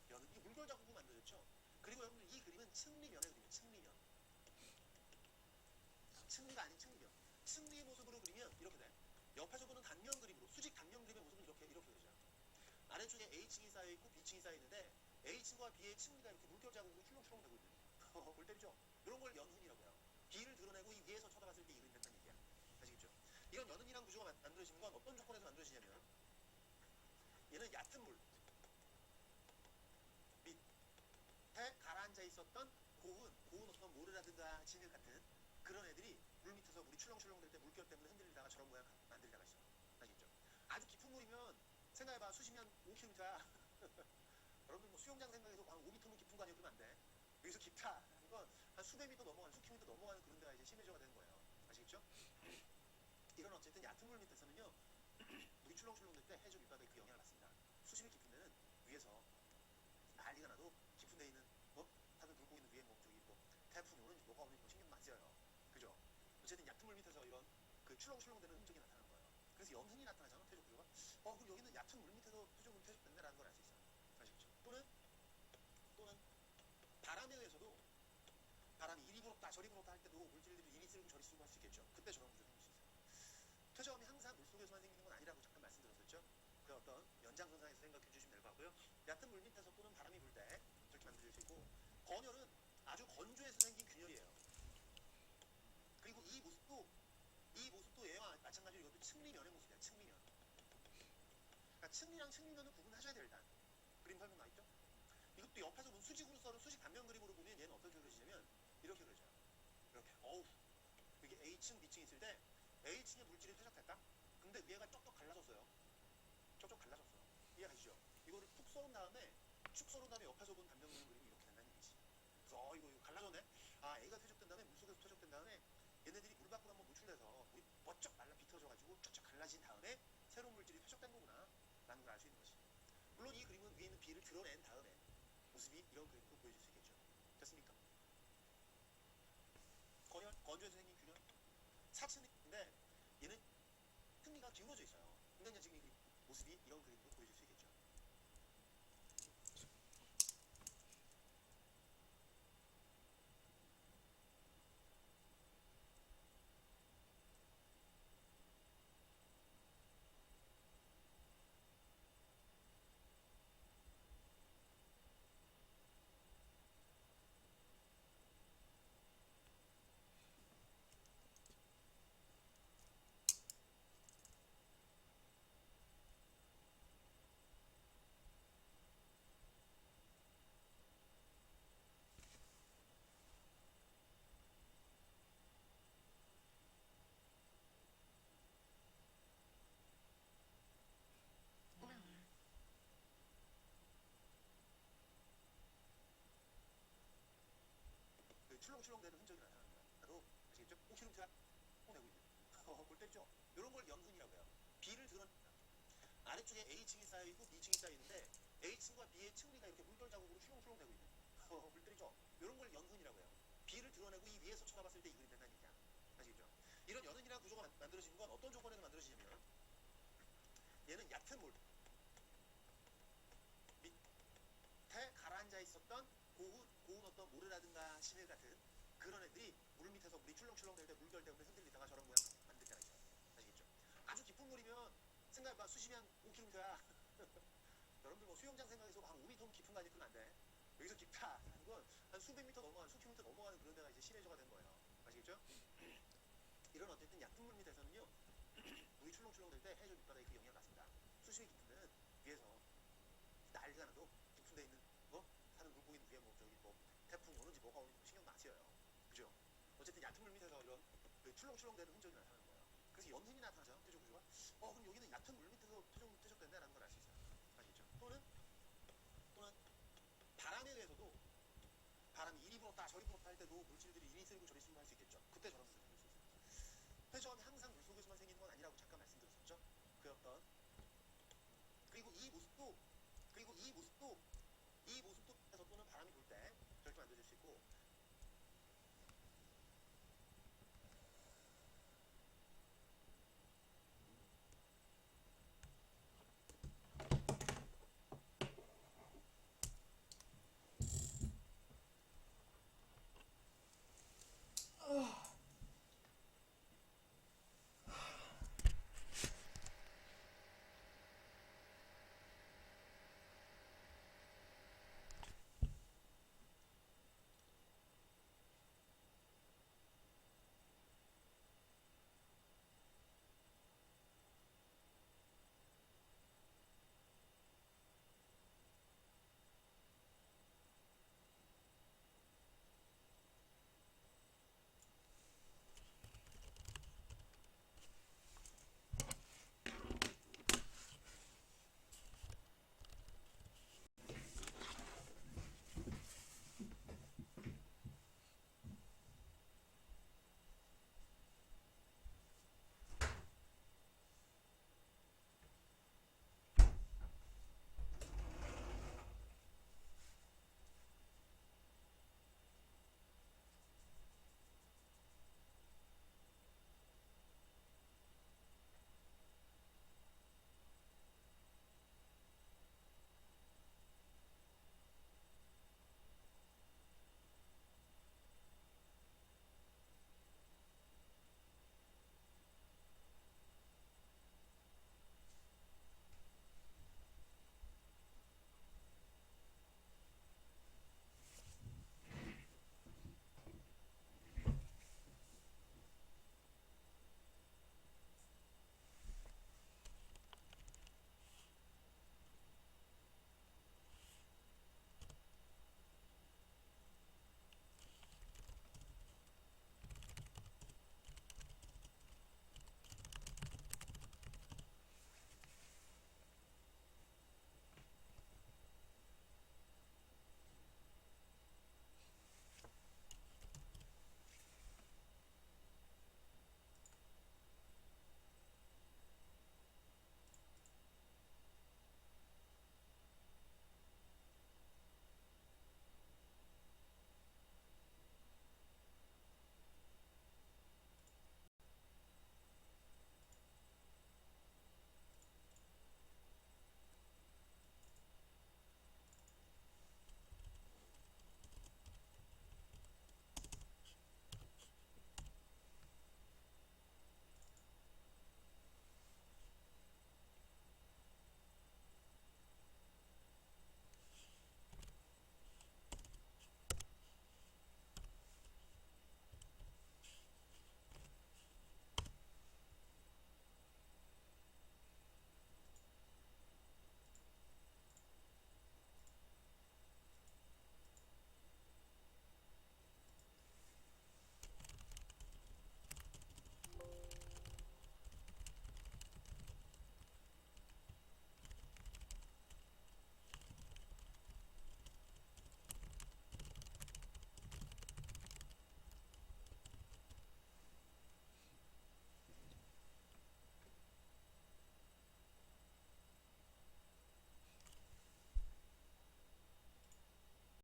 연흔. 이게 물결 자국으로 만들어졌죠. 그리고 여러분들 이 그림은 층리면의 그림이에요. 층리면. 층리가 아닌 층리면. 층리의 모습으로 그리면 이렇게 돼. 옆에서 보는 단면 그림으로, 수직 단면 그림의 모습은 이렇게 그려져요. 아래쪽에 A층이 쌓여있고 B층이 쌓여있는데 A층과 B의 층리가 이렇게 물결 자국으로 출렁출렁 되고 있는 골 때리죠? 이런 걸 연흔이라고 해요. B를 드러내고 이 위에서 쳐다봤을 때 이 그림이 된다는 얘기야. 아시겠죠? 이런 연흔이란 구조가 만들어지는 건 어떤 조건에서 만들어지냐면, 얘는 얕은 물 밑에 가라앉아 있었던 고운 어떤 모래라든가 진흙 같은 그런 애들이 물 밑에서 물이 출렁출렁 될 때 물결 때문에 흔들리다가 저런 모양 만들다가 있어. 아시겠죠? 아주 깊은 물이면 생각해봐. 수심이 한 5km야. 여러분들 뭐 수영장 생각해서 한 5m면 깊은 거 아니에요? 그러면 안 돼. 여기서 깊다. 이건 한 수백 미터 넘어가는, 수킬로미터 넘어가는 그런 데가 이제 심해져가 되는 거예요. 아시겠죠? 이런 어쨌든 얕은 물 밑에서는요, 물이 출렁출렁 될 때 해저 밑바닥에 그 영향을 받습니다. 수심이 깊은 데는 위에서 난리가 나도 깊은 데 있는 다들 물고기는 위에 뭐 저기 뭐 태풍이 오는지 뭐가 오는지 뭐 신경 안 써요. 그죠? 어쨌든 얕은 물 밑에서 이런 그 출렁출렁 되는 흔적이 나타나는 거예요. 그래서 연흔이 나타나잖아, 퇴적 구조가. 그럼 여기는 얕은 물 밑에서 퇴적물이 퇴적된다라는 걸 알 수 있어요. 아시겠죠? 또는 바람에 의해서도, 바람이 이리 불었다 저리 불었다 할 때도 물질들이 이리 쓸고 저리 쓸고 할 수 있겠죠. 그때 저런 구조 생길 수 있어요. 퇴적함이 항상 물속에서만 생기는 건 아니라고 잠깐 말씀드렸었죠. 그 어떤 연장선상에서 생각해 주시면 될 것 같고요. 얕은 물 밑에서 또는 바람이 불 때 저렇게 만들어질 수 있고, 건열은 아주 건조해서 생긴 균열이에요. 그리고 이 모습도 얘와 마찬가지로 이것도 층리면의 모습이야. 층리면. 그러니까 층리랑 층리면은 구분하셔야 돼요. 일단 그림 설명 나있죠? 이것도 옆에서 보면 수직으로 썰은 수직 단면 그림으로 보면 얘는 어떻게 그려지냐면 이렇게 그려져요. 이렇게. 이게 A층, B층이 있을 때 A층의 물질이 퇴적됐다? 근데 위에가 쩍쩍 갈라졌어요. 쩍쩍 갈라졌어. 이해가시죠? 이거를 푹 썰은 다음에, 축 썰은 다음에 옆에서 본 단면 그림 그림이 이렇게 된다는 얘기지. 그래서 이거 갈라졌네? A가 퇴적된 다음에, 물속에서 퇴적된 다음에 얘네들이 물 밖으로 한번 노출돼서 물이 번쩍 말라 비틀어져가지고 쫙쫙 갈라진 다음에 새로운 물질이 퇴적된 거구나 라는 걸 알 수 있는 거지. 물론 이 그림은 위에 있는 B를 드러낸 다음에 모습이 이런 그림으로 보여줄 수 있겠죠. 됐습니까? 건조해서 생긴 균열. 사층인데 얘는 층리가 기울어져 있어요. 근데 지금 이 모습이 이런 그림으로 보여줄 수 있겠죠. 그 출렁출렁대는 흔적이 나타납니다. 바로 아시겠죠? 5km가 내고 있는. 골 때리죠? 이런 걸 연흔이라고 해요. B를 드러낸다. 아래쪽에 A층이 쌓여있고 B층이 쌓여있는데 A층과 B의 층리가 이렇게 물결 자국으로 출렁출렁 되고 있는. 골 때리죠? 이런 걸 연흔이라고 해요. B를 드러내고 이 위에서 쳐다봤을 때 이 그림이 된다는 얘기야. 아시겠죠? 이런 연흔이라는 구조가 만들어지는 건 어떤 조건에서 만들어지냐면, 얘는 얕은 물 밑에 가라앉아 있었던 고운 어떤 모래라든가 시늘 같은 그런 애들이 물 밑에서 물이 출렁출렁 될 때 물결 때문에 흔들리다가 저런 모양 만들 때가 있어요. 아시겠죠? 아주 깊은 물이면 생각해봐. 수심이 한 5km야. 여러분들 뭐 수영장 생각해서 한 5m 깊은 거 아니면 그건 안 돼. 여기서 깊다 하는 건 한 수백 미터 넘어가는, 수킬로미터 넘어가는 그런 데가 이제 심해저가 된 거예요. 아시겠죠? 이런 어쨌든 얕은 물 밑에서는요, 물이 출렁출렁 될 때 해저 밑바닥에 그 영향을 받습니다. 수심이 깊은 데는 위에서 난리가 나도 깊은 데 있는 거 사는 물고기는 위에 뭐 저기 뭐 태풍 오는지 뭐가 오는지 신경 안 써요. 그죠? 어쨌든 얕은 물 밑에서 이런 그 출렁출렁 되는 흔적이 나타나는 거예요. 그래서 연흔이 나타나죠. 표적 구조가. 그럼 여기는 얕은 물 밑에서 퇴적됐네라는 걸 알 수 있어요. 아시겠죠? 또는 바람에 의해서도, 바람이 이리 불었다 저리 불었다 할 때도 물질들이 이리 쓸고 저리 쓸고 할 수 있겠죠.